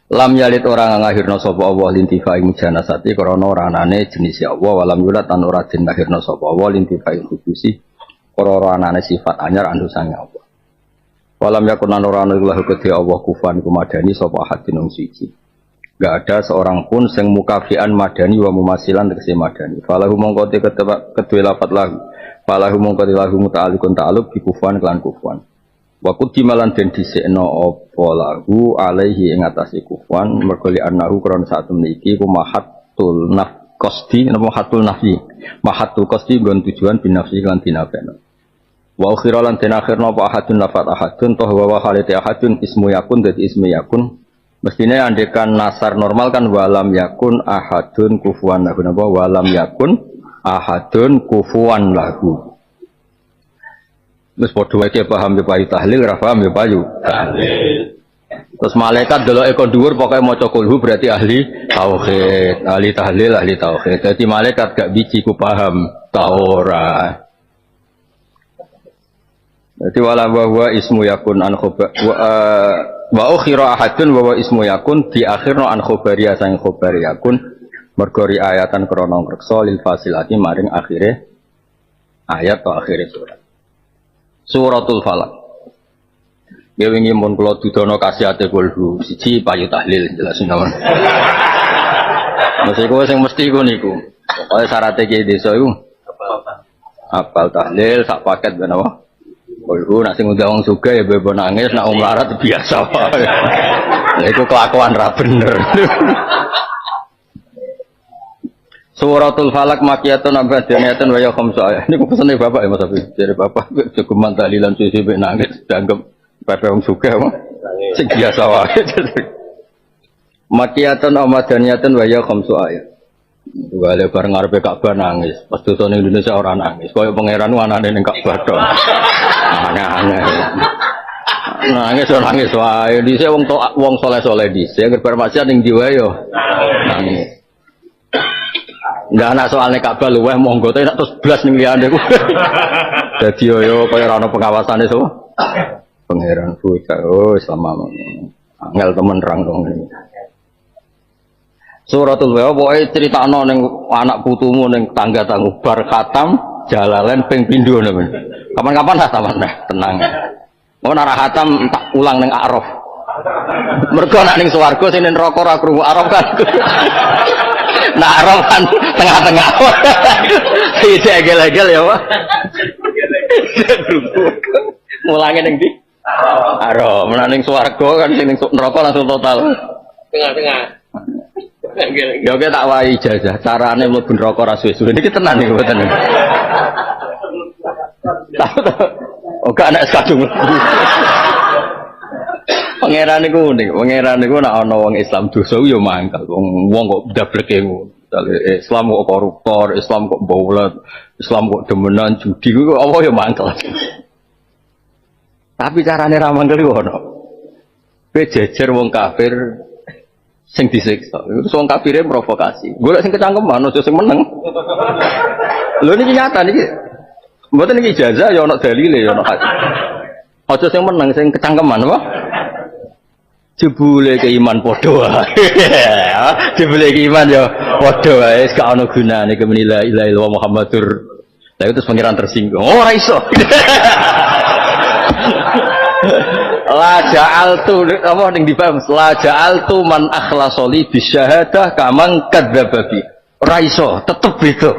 Lam yalit orang ngahirno sapa Allah lintifai mujanasati krana ora anane jenis Allah walam yulat tan ora den ngahirno sapa Allah lintifai khususi ora anane sifat anyar anu sange Allah. Walam yakun ora ana iku kedhe Allah kufan kumadani sapa hadin siji. Gak ada seorang pun sing mukafian madani wa mumasilan tegese madani. Falahu mongko te kedue lafat lahu. Falahu mongko te lahu muta'alliqun ta'alluq bi kufwan kelan kufwan. Wa kudimalan den dhisikno apa lahu alaihi ing atase kufwan mergo li annahu kron sak temne iki ku mahatul nafqasti napa mahatul nafsi. Mahatul qasti nggon tujuan binafsi lan dinafeno. Wa akhira lan den akhirna apa ahadun lafat ahadun toh wa khalati ahadun ismu yakun dadi ismu yakun. Mestinya andekan nasar normal kan walam yakun ahadun kufuwan lahu. Napa walam yakun ahadun kufuwan lahu. Wis padha wae paham ya payu tahlil, ra paham ya payu tahlil. Terus malaikat deloke kon dhuwur pokoke maca kulhu berarti ahli tauhid, ahli tahlil, ahli tauhid. Dadi malaikat gak biji ku paham ta ora. Dadi wala wa ismu yakun an khobar wa ukhira ahadun wa ismu yakun di akhirno an khobariya sang khobari yakun mergo riayatan krana ngreksa lil fasilati maring akhire ayat atau akhire surat suratul falaq. Ya wingi mun kula dudono kasihate kulhu siji payu tahlil jelas mawon. Mesti kowe sing mesti iku niku. Pokoke syaraté ki desa iku hafal tahlil sak paket ben apa? Oh, nak sing undang wong sugih ya bebo nangis, nak wong larat biasa wae. Lah iku kelakuan ra bener. Suratul Falaq makiyatun abadiyatun wa ya khamsa ayat. Niku pesene bapak ya Mas Abi. Jare bapak jogeman tahlilan suwi mek nangis dianggap bebo wong sugih apa? Sing biasa wae. Makiyatun amadiyatun wa ya khamsa ayat. Wale bareng ngarepe Ka'bah nangis. Pas dosa ning Indonesia ora nangis. Kaya pangeran anane ning Ka'bah tok. Aneh-aneh. Nangis wae. Dise wong saleh-saleh dise anggere bar maksiat ning ndi wae yo. Nangis. Ndak ana soalnya Ka'bah luweh monggo tapi nek terus blas ning liyane ku. Dadi yo kaya ora ana pengawasane so. Pangeran bocah oh selama angel temen rang dong ini. Suratul Baqarah pokoke critakno ning anak putumu ning tangga-tangga bar khatam Jalalain ping pindho men. Kapan-kapan lah taman tenang. Mau nara khatam tak ulang ning Araf. Mergo nek ning swarga sing ning neraka ora krungu Araf kan. Nah Araf kan tengah-tengah. Iki egel-egel ya, Pak. Mulange ning ndi? Araf, menawa ning swarga kan sing ning neraka langsung total. Tengah-tengah. Ya oke tak wae ijazah carane mlebu neraka ra suwe-suwe niki tenan iki mboten. Oke anak kadung. Pangeran niku unik, pangeran niku nek ana wong Islam dosa yo mangkel. Wong kok ndableke ngono. Islam kok koruptor, Islam kok baulat, Islam kok demenan judi kok apa yo mangkel. Tapi carane ra mangkel iku ono. Pe jejer wong kafir sing disiksa. Itu wong kafire provokasi. Golek sing kecangkeman aja sing meneng. Lho niki nyata niki. Mboten niki ijazah ya ana dalile ya ana hadis. Aja sing meneng sing kecangkeman apa? Jebule ke iman padha wae. Jebule ke iman ya padha wae gak ana gunane kemeni la ilaha illallah Muhammadur. Lah itu pangeran tersinggung. Oh ora iso. La ja'altu apa ning dipaham la ja'altu man akhlasoli bisyahadah kamang kadzababi ora iso tetep beda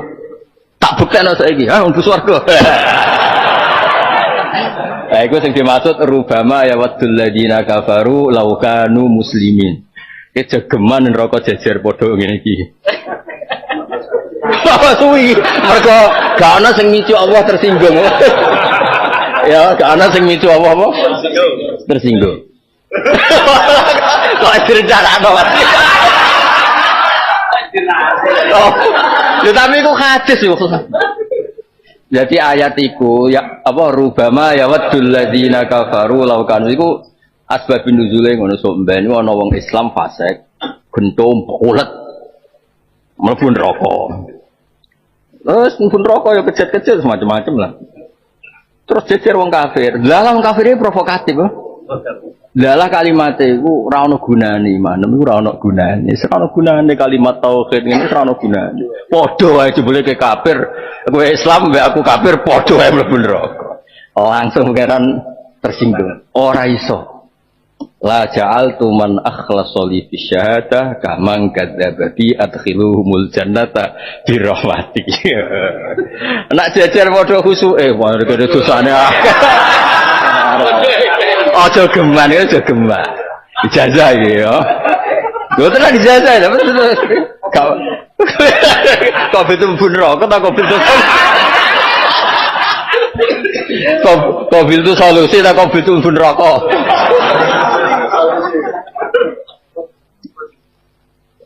tak buktekno saiki wong swarga. Lah iku sing dimaksud rubama ya waddul ladina kafaru law kanu muslimin. Iki jegeman neraka jejer padha ngene iki. Apa suwi mergo gak ana sing micu Allah tersinggung. Ya, gak ana sing micu apa? Tersinggung. Kok direncanakno. Oh, tapi iku hadis yo. Jadi ayat iku ya apa rubama ya waddul ladzina kafaru law kanu iku asbabun nuzule ngono sok mben ana wong Islam fasik, gentum bulet mlebu neraka. Terus mlebu neraka ya kecil-kecil semacam-macam lah. Terus jejer wong kafir. Lah wong kafir iki provokatif kok. Lah kalimat iku ora ana gunane iman, iku ora ana gunane. Ora ana gunane kalimat tauhid ngene ora ana gunane. Padha wae jebule ke kafir, kowe Islam mbek aku kafir padha wae mlebu neraka. Langsung pengeran tersinggung. Ora iso. La ja'altu man akhlasa li fi syahadah kamang kadzdzaba bi adkhiluhumul jannata bi rahmati. Nek jejer padha khusuke, wae dosane. Aja geman ya, aja geman. Ijazah iki ya. Lho tenan ijazah ya, betul. Kok betul bener kok tak betul. Kok betul solusi tak betul bener kok.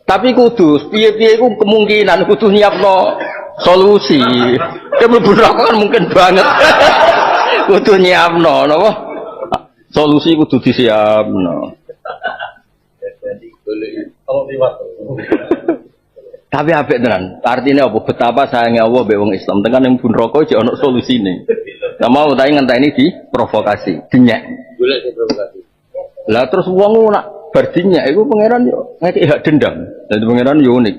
Tapi kudu piye-piye iku kemungkinan kudu nyiapno solusi. Ya mlebu neraka kan mungkin banget. Kudu nyiapno napa? Solusi kudu disiapno. Tapi apik tenan. Artinya apa? Betapa sayangnya Allah mbek wong Islam. Tekan ning neraka iki ana solusine. Sama utahe ngenteni di provokasi, dinyek. Golek sing provokasi. Lah terus wong nak berdinya, itu pangeran yo ngekek hak dendam. Jadi pangeran yo unik.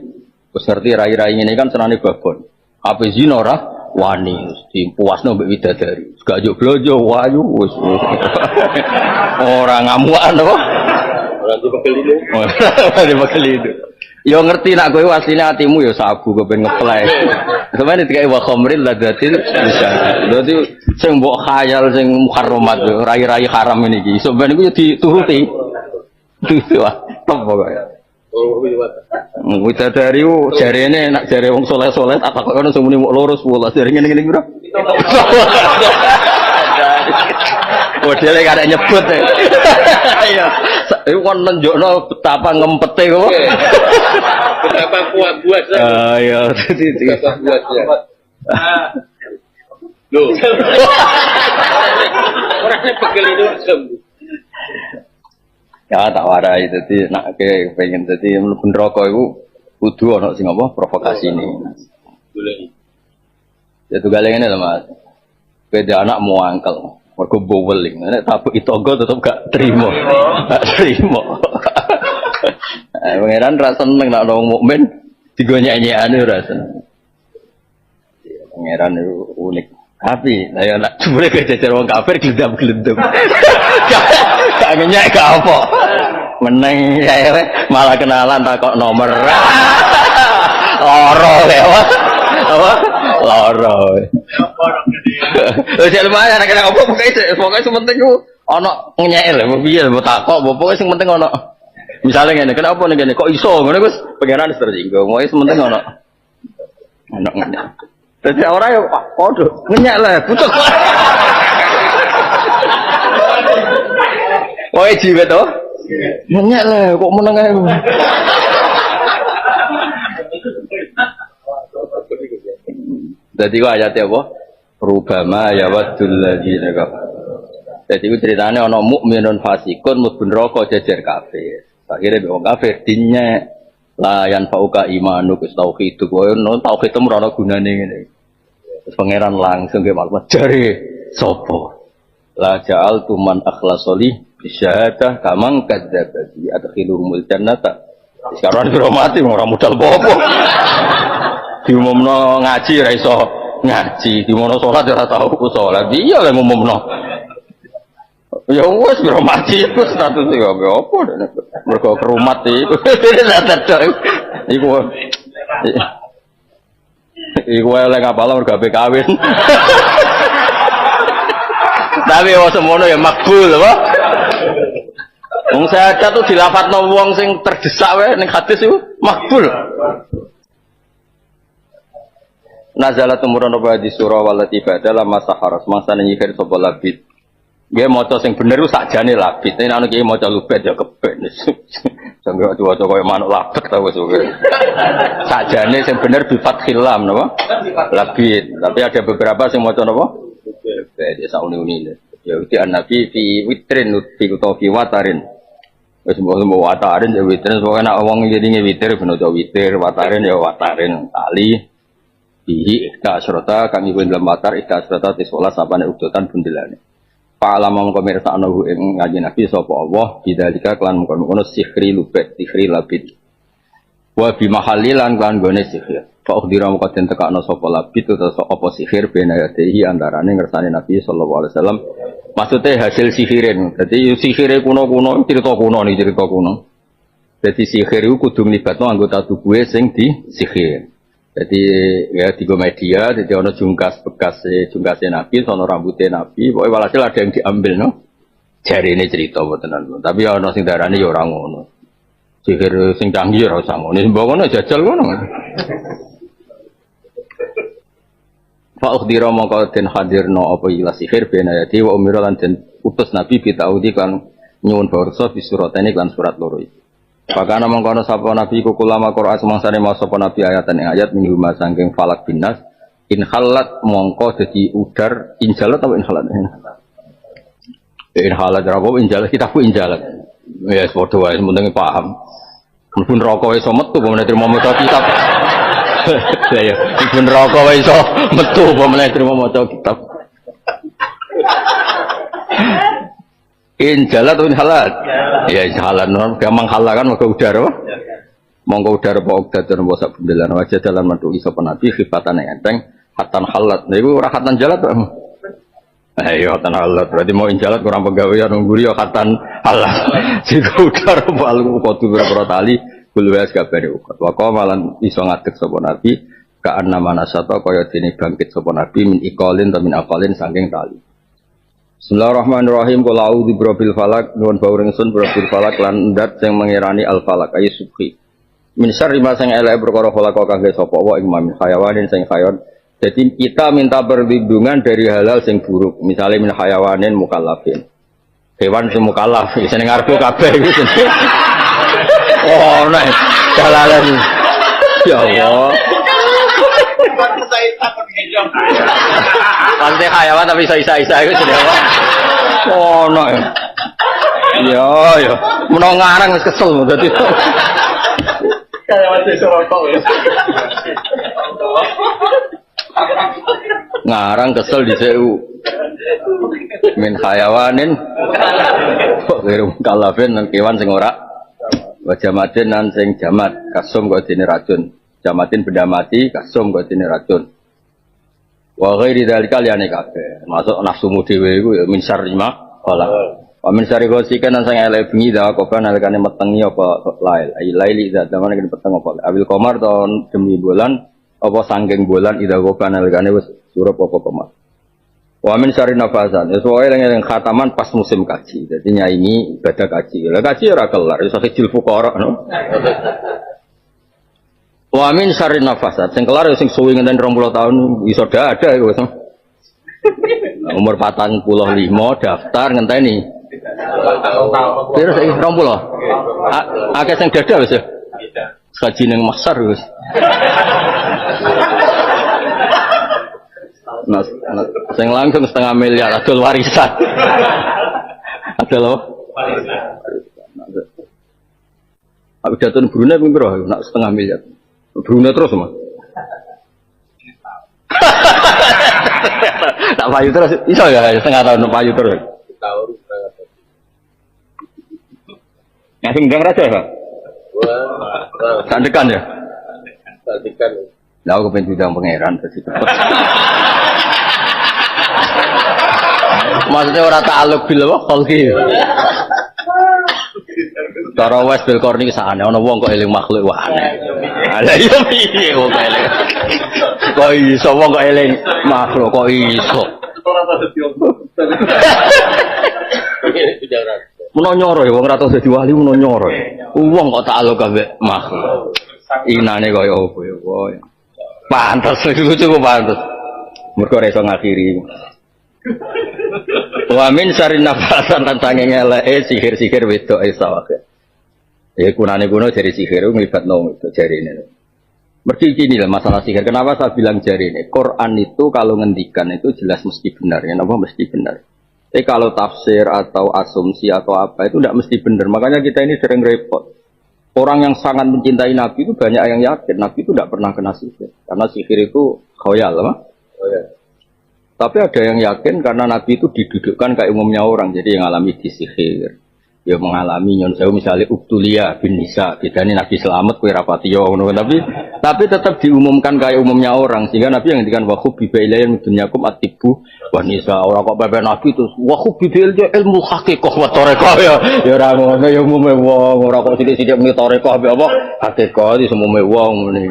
Wis ngerti rai-rai ngene kan senane babon. Ape zina ora wani, dipuasno mbek widadari. Gak yo blojo wayu wis. Ora ngamukan to. Ora dibekeli. Ora dibekeli itu. Yo ngerti nak kowe asline atimu yo sabu kepen ngeplay. Sampeyan dikai wa khamril ladatil bisa. Dadi sing mbok khayal sing muharramat yo rai-rai haram iki. Sampeyan iku yo dituruti. Itu top pokoknya. Widadari jarene nak jare wong soleh-soleh tak kono sing muni mok loro 11 jare ngene-ngene pira? Modele karek nyebut. Iya. Iku kon nunjukno betapa ngempete kok. Betapa kuat buat Ah iya, betapa buat ya. Loh. Orangnya pegel itu sembuh. Ya tak warai dadi nek pengen dadi mlebu neraka iku kudu ana sing apa provokasi ini. Boleh. Ya tugale ngene lho Mas. Beda anak mau angkel. Mergo boweling. Nek tabuk itogo tetep gak terima. Gak terima. Pangeran ra seneng nek wong mukmin digo nyanyiane ora seneng. Pangeran itu unik. Tapi saya nak jebule kejejer wong kafir glendam-glendem. Gak ngenyek gak apa. Meneng ya malah kenalan takok nomor. Loro lewat. Apa? Loro. Lho jek lumayan nek apa pokoke sementing ku ana ngenyek lho piye lho takok pokoke sing penting ana. Misale ngene, kenapa ning ngene kok iso ngono Gus? Pangeran wis tersinggung. Pokoke sementing ana. Ana ngenyek. Dadi ora yo padha ngenyek lah butuh. Woe jiwe to? Ngenyek lah kok meneng ae. Dadi kok ayate apa? Rubama ya wadul ladzina kafaru. Dadi ku critane ana mukminun fasikun mlebu neraka jejer kafir. Akhire wong kafir dinye layan fauka imanu kus tauhid kowe no tauhid ora ana gunane ngene. Terus pangeran langsung ge maklumat jare sapa? La ja'al tuman akhlasoli bisyahadah kamang kadzdzabati adkhilumul jannata. Sekarang kira mati ora modal apa-apa. Diumumno ngaji ra iso ngaji, diumumno salat ora tau salat. Iya lah ngumumno. Ya wis kira mati iku status e apa dene. Mergo kerumat iku. Iku iku oleh ngapal mergo ape kawin. Tapi semono ya makbul apa? Wong sahadat tuh dilapatno wong sing terdesak wae ning hadis iku makbul. Nazalat umurun apa di surah walati badala masaharas masa nyihir sapa labid. Nggih maca sing bener ku sakjane labid. Nek ana ki maca lubet ya kebek. Sing kok diwaca koyo manuk labet ta wis oke. Sakjane sing bener bi fathil lam napa? Labid. Tapi ada beberapa sing maca napa? Lubet ya sauni-uni. Ya uti an-nabi fi witrin fi utawi watarin. Wis mbok watarin ya witrin pokoke nek wong ngene witir ben aja witir, watarin ya watarin kali. Bihi ikta asrota kang iku dalam matar ikta asrota tisolas sapane udotan bundelane. Pak alama mongko mirsakno ing ngaji Nabi sapa Allah bidzalika kelan mongko sihri lubet sihri labid. Wa bi mahallilan kan gone sihir. Fa ukhdira mongko den tekakno sapa labid utawa apa sihir benayatehi antarane ngersane Nabi sallallahu alaihi wasallam. Maksudnya hasil sihirin. Dadi sihire kuno-kuno cerita kuno nih cerita kuno. Dadi sihir iku kudu nglibatno anggota tubuhe sing disihir. Jadi ya di media, jadi ono jungkas bekas jungkasnya Nabi, ono rambutnya Nabi, pokoknya walhasil ada yang diambil, no. Jari ini cerita betul, tapi ono sing darani ya orang ngono, sihir sing canggih ora usah ngono, sing ngono jajal ngono. Fa ukhdira mongko den hadirno apa ila sihir benayati wa umira lan den utus Nabi bitaudi kan nyuwun bawsa bisuratene kan surat loro iki. Pakana mengkono sapa nabi ku kulama Qur'an semangsane mau sapa nabi ayatan ing ayat minggu saking falak binas in khalat mongko dadi udar injalat atau in khalat in khalat rapo injalat kita ku injalat ya padha wae penting paham mlebu neraka iso metu apa meneh trimo maca kitab ya mlebu neraka iso metu apa meneh trimo maca kitab in jalat atau in halat ya halat gampang halat kan maka udara mongko udara apa dan bosak bendelan wajah dalam mantu iso penabi khifatan enteng hatan halat niku ora hatan jalat ayo hatan halat berarti mau in jalat kurang pegawai nungguri ya hatan halat jika udara palu kudu berapa tali kulwes kabare ukat wako malan iso ngadeg sapa nabi kaan nama nasata kaya dene bangkit sapa nabi min iqalin ta min aqalin saking tali. Bismillahirrahmanirrahim. Qul a'udzu birabbil falaq nuwun bawuh ingsun birabbil falaq lan ndat sing mengirani al falaq ayi subhi. Min syarri ma sing elek perkara falaq kangge sapa wa ing min hayawanin sing hayon. Jadi kita minta perlindungan dari hal-hal sing buruk, misalnya min hayawanin mukallafin. Hewan sing mukallaf, sing ngarep kabeh iku jenenge. Oh, nek dalalan. Ya Allah. Pantai hayawan tapi isa-isa iku jenenge apa? Oh, no. Ya. Menawa ngarang wis kesel dadi. Kayak wis rokok ya. Ngarang kesel di CU. Min hayawanin kok kalafin nang kewan sing ora wajamatin nan sing jamat kasum kok dene racun jamatin benda mati kasum kok dene racun wa ghairi dzalika liyane kabeh masuk nafsumu dhewe iku ya min syarri ma qala wa min syarri ghasikan nan sing elek bengi da kok nalikane metengi apa lail ai laili zat zaman nek peteng apa abil qamar tahun demi bulan apa sangking bulan ida kok nalikane wis surup apa qamar. Wa min syarri nafasan. Ya soalnya yang khataman pas musim kaji. Jadi nyaingi ibadah kaji. Lah kaji ora kelar, iso sijil fuqara no. Wa min syarri nafasat. Sing kelar sing suwi ngenten 20 tahun iso ada iku wis. Umur 45 daftar ngenteni. Terus iki 20. Akeh sing dadah wis ya. Kaji ning Masar wis. Nah, sing langsung 0,5 miliar adol warisan. Adol apa? Warisan. Abi jatuh Brunei piro? Nak 0,5 miliar. Brunei terus, Mas. Tak payu terus. Iso ya setengah tahun payu terus. Tahun. Yang sing ndang raja, Pak. Wah, sandekan ya. sandekan. Lah aku pengen diundang pangeran terus cepet. Maksudnya orang ta'aluk bil apa? Khalqi. Cara wes bil korni kesana ana wong kok eling makhluk wah aneh. Lah iya piye kok eling. Kok iso wong kok eling makhluk kok iso. Menawa nyoro ya wong ra tau dadi wali menawa nyoro. Wong kok ta'aluk ambek makhluk. Inane kaya opo ya kowe. Pantes itu cukup pantes. Mergo ora iso ngakhiri. Wa min syarri nafasan lan sange ngeleke sihir-sihir wedok sawake. Ya kunane kuno jari sihir nglibatno itu jarine. Mergi gini lah masalah sihir. Kenapa saya bilang jarine? Quran itu kalau ngendikan itu jelas mesti benar ya, apa mesti benar. Tapi kalau tafsir atau asumsi atau apa itu tidak mesti benar. Makanya kita ini sering repot. Orang yang sangat mencintai Nabi itu banyak yang yakin Nabi itu tidak pernah kena sihir. Karena sihir itu khoyal, apa? Khoyal. Tapi ada yang yakin karena Nabi itu didudukkan kayak umumnya orang. Jadi yang alami disihir. Ya mengalami nyon sewu misalnya Ubtulia bin Nisa. Bedanya Nabi selamat kue rapati ya. Tapi tetap diumumkan kayak umumnya orang. Sehingga Nabi yang ngendikan wa khubbiba ilayya min dunyakum at-tibbu wa nisa. Orang kok bebe Nabi itu wa khubbiba ilayya ilmu haqiqah wa thariqah ya. Ya ora ngono ya umume wong. Ora kok sithik-sithik muni thariqah apa haqiqah di umume wong ngene.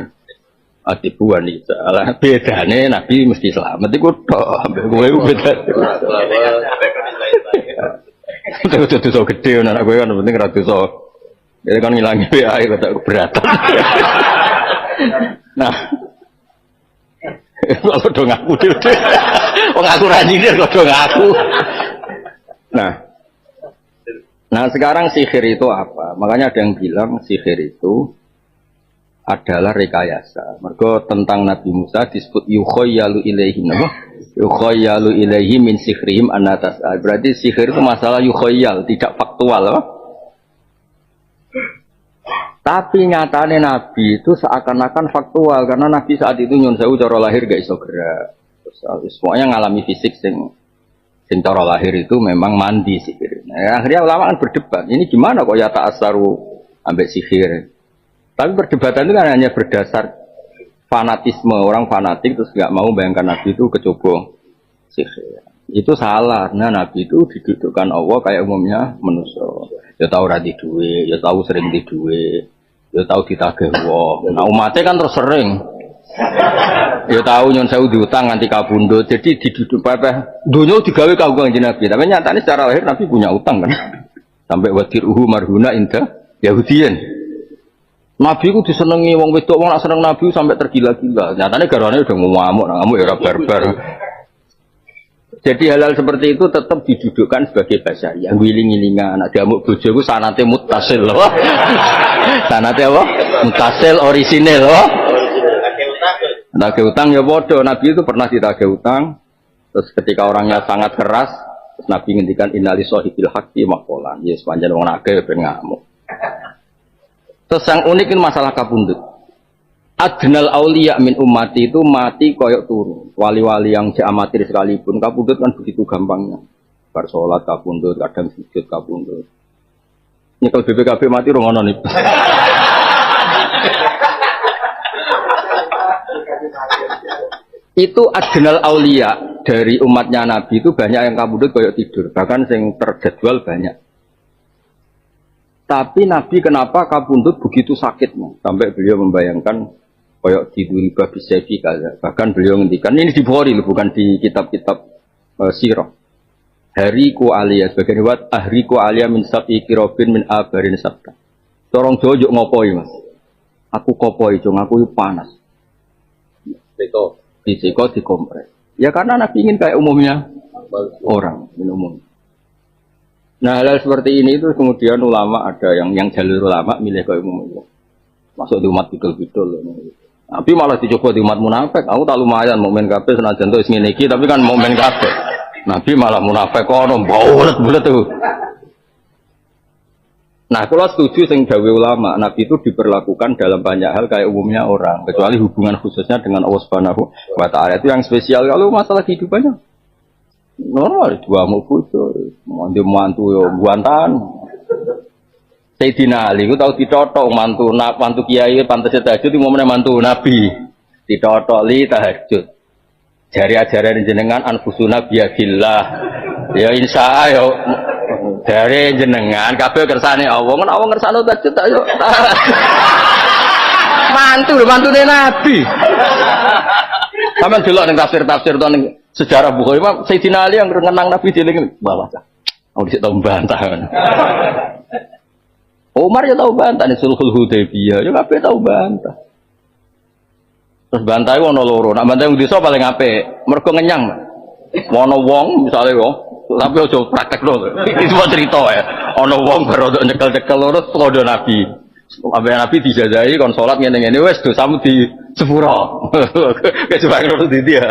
At-tibbu wa nisa. Lah bedane Nabi mesti selamat iku tok. Kowe beda. Itu dosa gede anak gue kan penting ra dosa. Dia kan ngilangi wae kok keberatan. Nah. Kalau do ngaku dhewe. Wong aku ra nyindir kok do ngaku. Nah sekarang sihir itu apa? Makanya ada yang bilang sihir itu adalah rekayasa. Mergo tentang Nabi Musa disebut yukhayyalu ilaihi napa? Yukhayyalu ilaihi min sihrihim anatas. Berarti sihir itu masalah yukhayyal, tidak faktual, apa? Tapi nyatane Nabi itu seakan-akan faktual karena Nabi saat itu nyun sewu cara lahir gak iso gerak. Semuanya ngalami fisik sing cara lahir itu memang mandi sihir. Nah, akhirnya ulama kan berdebat, ini gimana kok ya ta'assaru ambek sihir? Tapi perdebatan itu kan hanya berdasar fanatisme, orang fanatik terus nggak mau bayangkan Nabi itu kecoba sihir. Itu salah, karena Nabi itu didudukkan Allah kayak umumnya manusia. Ya tahu radi duwe, ya tahu sering di duwe, ya tahu ditagih wong. Nah umatnya kan terus sering. Ya tahu nyon sewu diutang nganti kabundut, jadi diduduk pepeh. Dunia digawe kanggo Kanjeng Nabi, tapi nyatanya secara lahir Nabi punya utang kan. Sampai wadiruhu marhuna inda Yahudiyin. Nabi ku disenengi wong wedok, wong nak seneng Nabi sampai tergila-gila. Nyatane garwane udah ngamuk, ngamuk ya ora barbar. Jadi hal-hal seperti itu tetap didudukkan sebagai bahasa yang wiling-wilingan. Anak diamuk bojo iku sanate mutasil loh. Sanate apa? Mutasil orisinil loh. Tagih utang ya bodoh. Nabi itu pernah ditagih utang. Terus ketika orangnya sangat keras, terus Nabi ngendikan innali sahibil haqqi maqalan. Ya sepanjang wong nagih ben ngamuk. Terus yang unik ini masalah kapundhut. Adnal auliya min ummati itu mati koyok turu. Wali-wali yang amatir sekalipun kapundhut kan begitu gampangnya. Bar salat kapundhut, kadang sujud kapundhut. Nyekel BPKB mati rungono nih. Itu adnal auliya dari umatnya Nabi itu banyak yang kapundhut koyok tidur. Bahkan yang terjadwal banyak. Tapi Nabi kenapa kapundhut begitu sakitnya sampai beliau membayangkan koyok tiduri babi sefi kaza. Bahkan beliau ngendikan ini di Bukhari bukan di kitab-kitab sirah. Hariku alia sebagai riwayat ahriku alia min sabi kirobin min abarin sabta. Corong jojo ngopoi mas. Aku kopoi cung aku panas. Itu Disiko dikompres. Ya karena Nabi ingin kayak umumnya orang umum. Nah hal seperti ini itu kemudian ulama ada yang jalur ulama milih kayak umum. Masuk di umat bidul-bidul. Tapi malah dicoba di umat munafik. Aku tak lumayan mau main kabeh senajan tuh ngene iki tapi kan mau main kabeh. Nabi malah munafik kono bulet tuh. Nah, kalau setuju sing dawe ulama, Nabi itu diperlakukan dalam banyak hal kayak umumnya orang, kecuali hubungan khususnya dengan Allah Subhanahu wa taala itu yang spesial. Kalau masalah kehidupannya normal, dua mau putus, mau mantu yo buantan. Sayyidina Ali ku tau ditotok mantu kiai pantes tahajud di momen mantu Nabi. Ditotok li tahajud. Jari ajaran jenengan anfusuna biyadillah. Ya insya Allah dari jenengan kabeh kersane Allah. Kan Allah ngersane tahajud tak yo. Mantune Nabi. Sampeyan delok ning tafsir-tafsir to ning sejarah Bukhari Sayyidina Ali yang ngenang Nabi dieling bawah. Aku dhisik tau bantah. Umar ya tahu bantah nih Sulhul Hudaybiyah, ya kabeh tahu bantah. Terus bantai wono loro, nak bantai wong desa paling apik, mergo ngenyang. Wono wong misale yo, tapi aja praktek lho. Itu cerita ya. Ono wong baru nyekel-nyekel loro padha Nabi. Sampai Nabi dijajahi kon salat ngene-ngene wis dosamu di sepuro. Kecoba ngono di dia.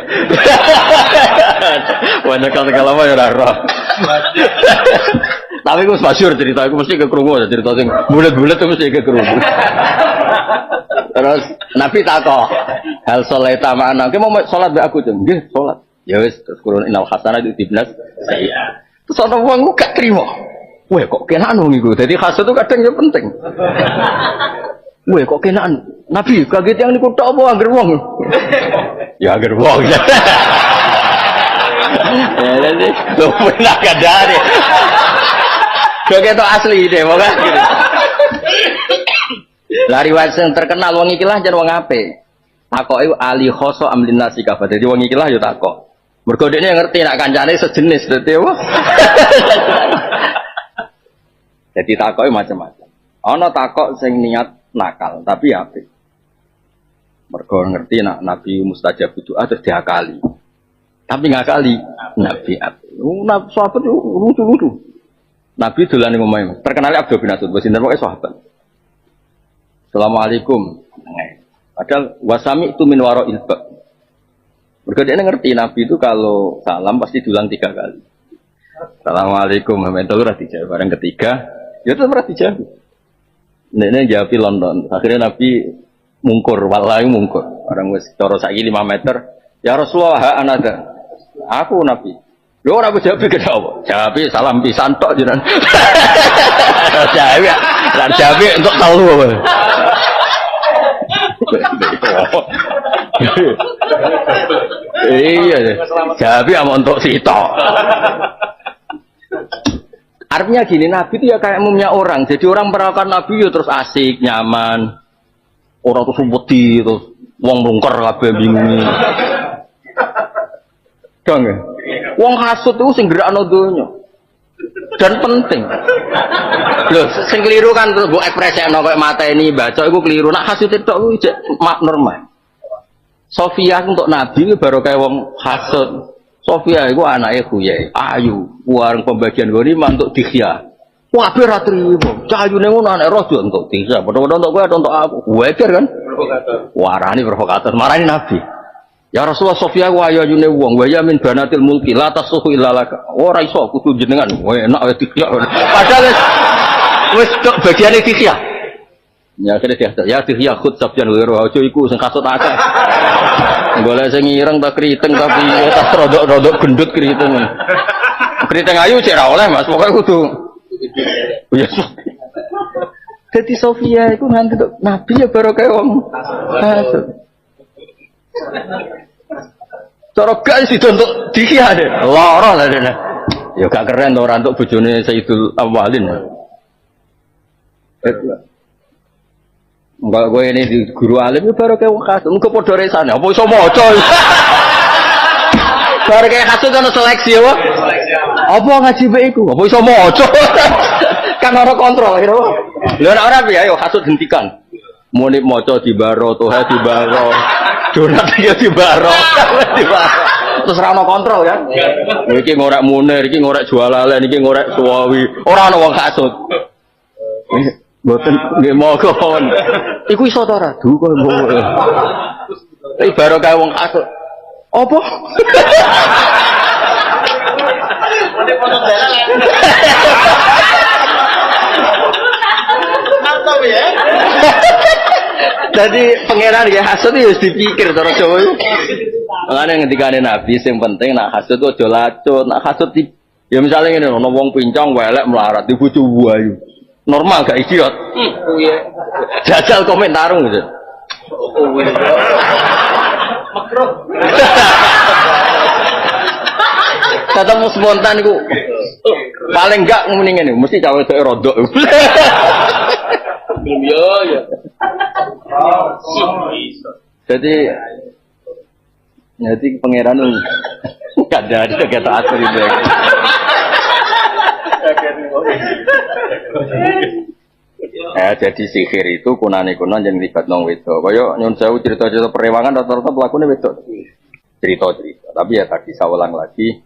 Wah nyekel-nyekel apa ya ora roh. Tapi aku masyhur cerita, aku mesti kekrungu cerita sing bulet-bulet itu mesti kekrungu. Terus Nabi takok, hal soleh tamana, ki mau salat mbek aku jeng, nggih salat. Ya wis terus kurun inal hasanah di ibnas saya. Terus ana wong gak trimo. Weh kok kenaan wong iku. Dadi hasud itu kadang ya penting. Weh kok kenaan. Nabi kaget yang niku tok apa angger wong. Ya angger wong. Ya lha lho pernah kadare. Kayak itu asli deh, moga. Lari wajah terkenal wong ikilah jangan wong ape. Takok itu ali khoso amlin nasi kabar. Jadi wong ikilah yo takok. Mergo dekne ngerti nak kancane sejenis dadi apa. Jadi takoke macam-macam. Ana takok sing niat nakal, tapi apik. Mergo ngerti nak Nabi mustajab doa terus diakali. Tapi ngakali Nabi apik. Nabi sahabat lucu-lucu. Nabi dolan ning omahe. Terkenal Abdul bin Mas'ud, sinten wae sahabat. Assalamualaikum. Padahal wasami itu min wara'il bab. Mergo dia ngerti Nabi itu kalau salam pasti diulang 3 kali. Assalamualaikum, mentor ora dijawab. Barang ketiga, ya tetep ora dijawab. Nek jawab London. Akhirnya Nabi mungkur, wallahi mungkur. Orang wis cara saiki 5 meter. Ya Rasulullah, anada. Aku Nabi. Lho ora aku jawab gede apa? Jawab salam pisan tok jenengan. Jawab untuk telu apa? Iya, jawab ama untuk sitok. Artinya gini, Nabi itu ya kayak umumnya orang. Jadi orang merawakan Nabi ya terus asik, nyaman. Orang tuh wedi terus wong mlungker kabeh bingung. Dong ya. Wong hasud itu sing gerakno donya. Dan penting. Lho, sing keliru kan terus mbok ekspresikno koyo mateni baca iku keliru. Nak hasud tok ku ijek normal. Sofia untuk Nabi baru kayak wong hasud. Sofia iku anake Khuyai, ayu, warung pembagian ghanimah untuk Dikhya. Kabeh ra trimo. Cahayune ngono anak raja untuk Dikhya. Padha-padha untuk kowe untuk aku. Wajar kan? Provokator. Warani provokator, marani Nabi. Ya Rasulullah Sofia ku ayu-ayune wong, wa ya min banatil mulki la tasuhu illa laka. Ora iso kudu jenengan. Enak wae Dikhya. Padahal wis tok bagiane Dikhya. Ya kene ya Dikhya khud sabjan wiro aja iku sing kasut akeh. Golek sing ireng ta kriteng tapi tas rodok-rodok gendut kriteng. Kriteng ayu cek ra oleh Mas, pokoke kudu. Ya. Dadi Sofia iku nganti Nabi ya baru kaya wong. Cara gak sih untuk Dikhya deh. Lara lah dene. Ya gak keren to ora untuk bojone Sayyidul Awwalin. Enggak gue ini di guru alim itu baru kayak kasut, enggak podo resane, apa iso maca? Baru kayak kasut kan seleksi apa? Apa ngaji bae iku? Apa iso maca? Kan ora kontrol kira apa? Lha ora piye ayo kasut hentikan. Muni maca di baro toha di baro. Donat iki di baro. Di baro. Terus ora ono kontrol kan? Iki ngorek munir, iki ngorek jualalen, iki ngorek suwawi. Ora ono wong kasut. Mboten nggih mohon. Iku iso ta ora? Du kok mbok. Iki baru kae wong kasut. Apa? Mene foto dalan. Mantap ya. Jadi pangeran ya hasud itu harus dipikir cara Jawa. Makane ngendikane Nabi sing penting nak hasud aja lacut, nak hasud ya misalnya ngene ono wong pincang welek melarat di bojo ayu. Normal gak idiot. Jajal komentarung gitu. Makruh. Ketemu spontan iku. Paling enggak ngene ngene, mesti cawe dhek rodok. Yo ya. Jadi pangeran enggak ada kata atur itu. Jadi sihir itu kunane-kunan yang libat nong wedok. Kaya nyun sewu cerita-cerita perewangan rata-rata pelakunya wedok. Cerita-cerita. Tapi ya tadi saya ulang lagi,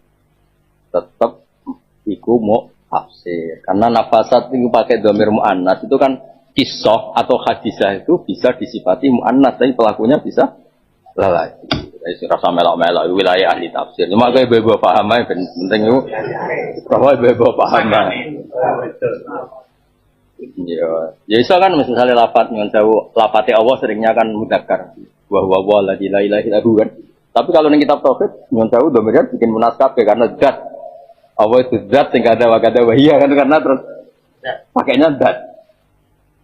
tetap iku mau tafsir. Karena nafasat itu pakai dhamir mu'annas itu kan kisah atau hadisah itu bisa disifati mu'annas, tapi pelakunya bisa lelaki. Rasa melok-melok wilayah ahli tafsir. Cuma kayak bebo paham aja penting itu. Bahwa bebo paham aja. Ya iso kan misalnya lafaz nyon sewu lafate Allah seringnya kan mudzakkar. Wa huwa la ilaha illa hu kan. Tapi kalau ning kitab tauhid nyon sewu domir bikin munas kabeh karena zat. Allah itu zat sing ada wa kada wa hiya kan karena terus pakainya zat.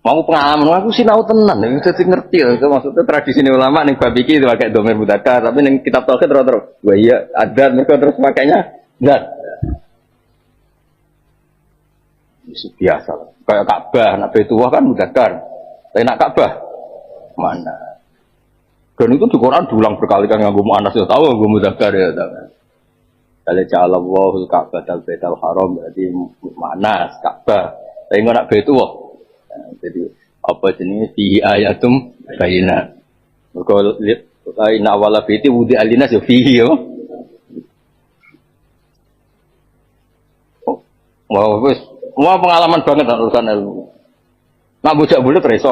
Mau pengalaman aku sinau tenan, jadi ngerti itu maksudnya tradisi ulama nih bab iki itu pakai domir mudzakkar, tapi ning kitab tauhid terus. Wah iya ada mereka terus pakainya zat. Itu biasa lah. Kayak Ka'bah, nak Baitullah kan mudzakkar. Tapi nak Ka'bah mana? Dan itu di Quran diulang berkali-kali nganggo muannas ya tahu nganggo mudzakkar ya tahu. Kalau ja'alallahu Ka'bah al-Baitul Haram berarti muannas Ka'bah. Tapi nak Baitullah. Jadi apa jenis fihi ayatum bayinat. Kalau lain awal baiti wudi alinas ya fihi ya. Wah wes, wah pengalaman banget urusan ilmu. Nak bujak bulat reso.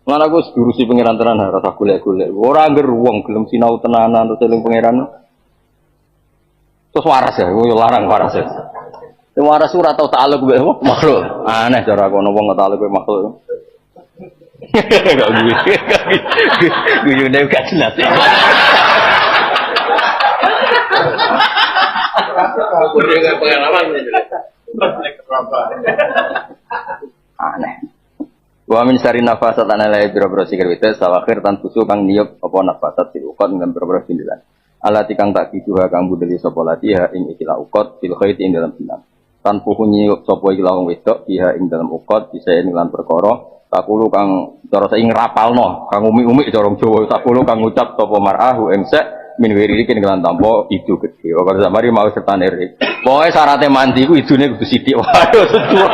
Mana aku sedurusi pangeran tenan rasa golek-golek. Ora angger wong gelem sinau tenanan terus eling pangeran. Terus waras ya, yo larang waras ya. Waras ora tau ta'alluq mbek makhluk. Aneh cara kono wong ta'alluq mbek makhluk. Gak guyune gak jelas. Aku dengan pengalaman aneh. Wa min sari nafasat analai biro-biro sikir wite sawakhir tan tusu kang niyok apa nafasat silukot dengan biro-biro sindilan. Alati kang tak kiduha kang budeli sapa latiha ing ikilah ukot fil khait ing dalam sinan. Tanpa hunyi sapa iki lawang wedok biha ing dalam ukot bisa ing lan perkara takulu kang cara saing rapalno kang umi-umi cara Jawa takulu kang ngucap sapa marahu emsek min wiririkin kelan tampa itu gede kok samari mau sertane pokoke syaraté mandi ku idune kudu sithik waduh setuju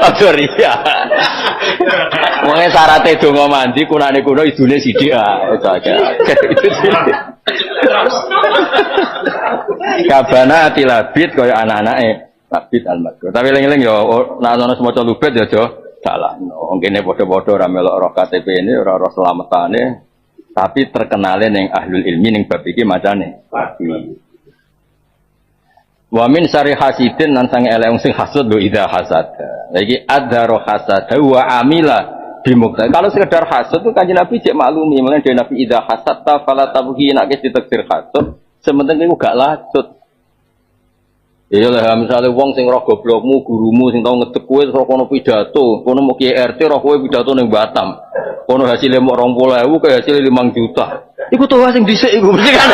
Aja riya. Wong syaratnya donga mandi kunane kuno idune sithik ae saja. Itu sih. Kabana tilabit kaya anak-anake Labid al-Madkur. Tapi eling-eling ya nek ana semaca lubet ya aja salah. Wong kene padha-padha ora melok roh KTP ini ora roh selametane. Tapi terkenale ning ahlul ilmi ning bab iki macane. Wa min syari hasidin lan sang elek sing hasud lho idza hasad. Iki adzaro hasad wa amila bimukta. Kalau sekedar hasud itu Kanjeng Nabi cek maklumi, mulane dhewe Nabi idza hasadta fala tabghi nek wis ditakdir hasud, sementing iku gak lacut. Ya lah misale wong sing roh goblokmu, gurumu sing tau ngedek kowe terus kono pidato, kono mau kiai RT roh kowe pidato ning Batam. Kono hasilnya mok 20.000 kaya hasilnya 5 juta. Iku tuh sing dhisik iku mesti kan.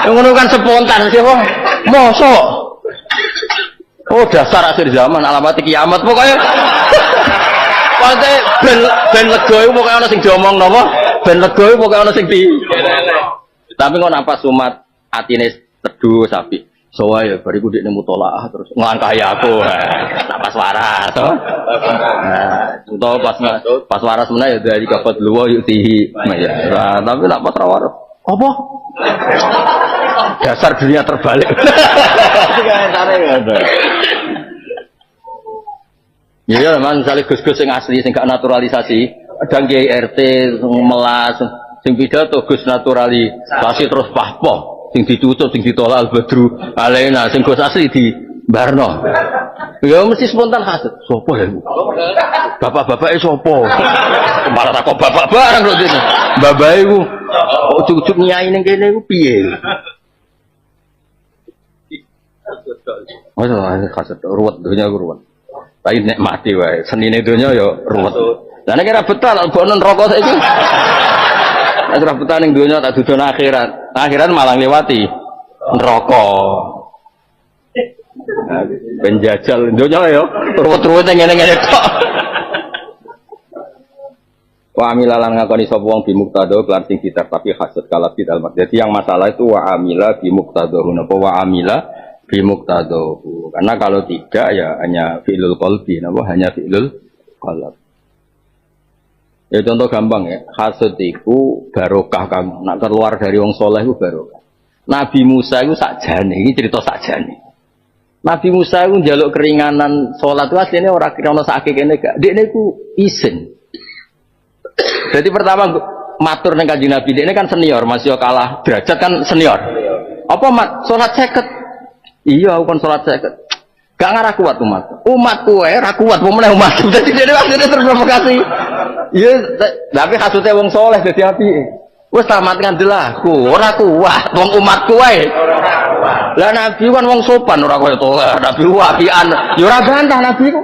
Ngono kan spontan sih wong. Mosok. Oh dasar akhir zaman alamat kiamat pokoknya. Pokoknya ben lega iku pokoke ana sing diomong napa? Ben lega iku pokoke ana sing di. Tapi kok napa sumat atine teduh sapi. Soale ya bariku ndekne mutolaah terus nglangkahi aku. Tak pas waras to. Nah, pas waras meneh ya dari kapat luwa yuk tihi. Ya, tapi nak pas waras. Apa? Dasar dunia terbalik. Ya man misalnya gus-gus sing asli sing gak naturalisasi, kadang kiai RT melas sing pidato gus naturalisasi terus pahpoh. Sing ditutup, sing ditolak al-badru alaina, sing gus asli di Barno. Ya mesti spontan hasud. Sopo ya? Bapak-bapake sopo? Malah takok bapak barang kok dene. Babake ku ujug-ujug nyai ning kene ku piye? Oh, hasud ruwet dunya ku ruwet. Tapi nek mati wae, senine dunya ya ruwet. Lah nek ora betal bonen rokok saiki. Nek ora betal ning dunya tak dudun akhirat. Akhirat malah lewati neraka. Penjajal dunya ya ruwet-ruwet ngene-ngene tok. Wa amila lan ngakoni sapa wong bimuktado kelar sing kitab tapi hasud kalabit almat. Jadi yang masalah itu wa amila bimuktado napa wa amila bimuktado. Karena kalau tidak ya hanya fi'lul qalbi napa hanya fi'lul qalb. Ya contoh gampang ya, hasud iku barokah kang nak keluar dari wong saleh iku barokah. Nabi Musa iku sakjane, iki cerita sakjane. Nabi Musa iku njaluk keringanan salat itu asline ora kira ono sakake kene gak. Dekne iku isin. Jadi pertama matur ning Kanjeng Nabi, dekne kan senior, masih kalah derajat kan senior. Apa mat salat 50? Iya, aku kan salat 50. Gak ngarah kuat umatku ra kuat pemenang umat. Jadi dia akhirnya terprovokasi. Iya, tapi hasute wong soleh dadi apike. Wis tamat ngandelaku, ora kuat wong umatku wae. Lah nabi kan wong sopan ora kaya to. Nabi apian, ya ora bantah nabi ku.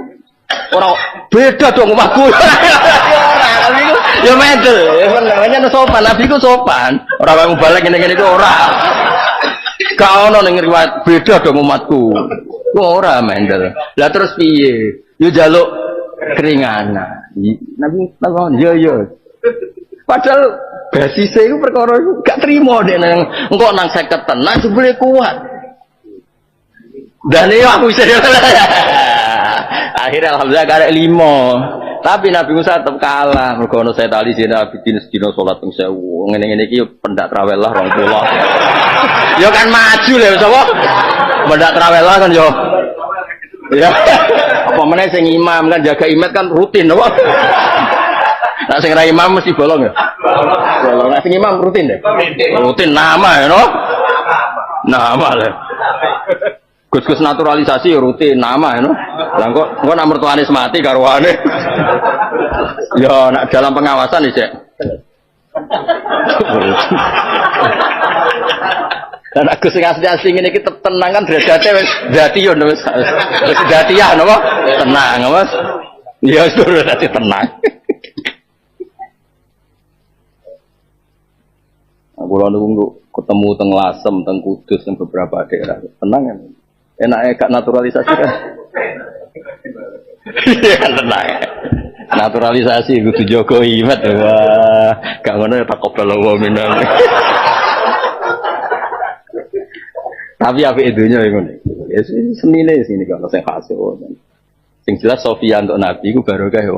Ora beda dong umatku. Ora nabi ku ya medel, namanya sopan, nabi ku sopan. Ora kaya mubalek ngene-ngene ku ora. Gak ono ning riwayat beda dong umatku. Ora mendel. Lah terus piye? Yo jaluk keringanan. Nabi yo. Padahal basise iku perkara iku gak trimo nek engko nang 50 tenan jebule kuat. Dan yo aku bisa. Akhirnya alhamdulillah karek 5. Tapi Nabi Musa tetep kalah. Mergo ono saya tali dina abidin sedina salat ping 1000. Ngene-ngene iki pendak traweh lah 20. Yo kan maju lho sapa? Pendak traweh lah kan yo. Ya. Apa meneh sing imam kan jaga imet kan rutin apa? Nah sing ra imam mesti bolong ya. Bolong. Nah sing imam rutin deh. Rutin nama ya no. Nama lah. Gus-gus naturalisasi rutin nama ya no. Lah kok nak mertuane mati karwane. Ya nak dalam pengawasan iki, Cek. Dan aku sing asli ngene iki tenang kan derajate wis dadi yo wis dadi ya napa tenang Mas ya sudah dadi tenang. Aku lalu ketemu teng Lasem teng Kudus teng beberapa daerah tenang kan enake gak naturalisasi kan iya kan tenang naturalisasi kudu jaga imat wah gak ngono ya takobal wa minna. Tapi apa idunya yang ini? Ya senine sini kalau saya kasih. Sing jelas Sofia untuk Nabi iku barokah ya.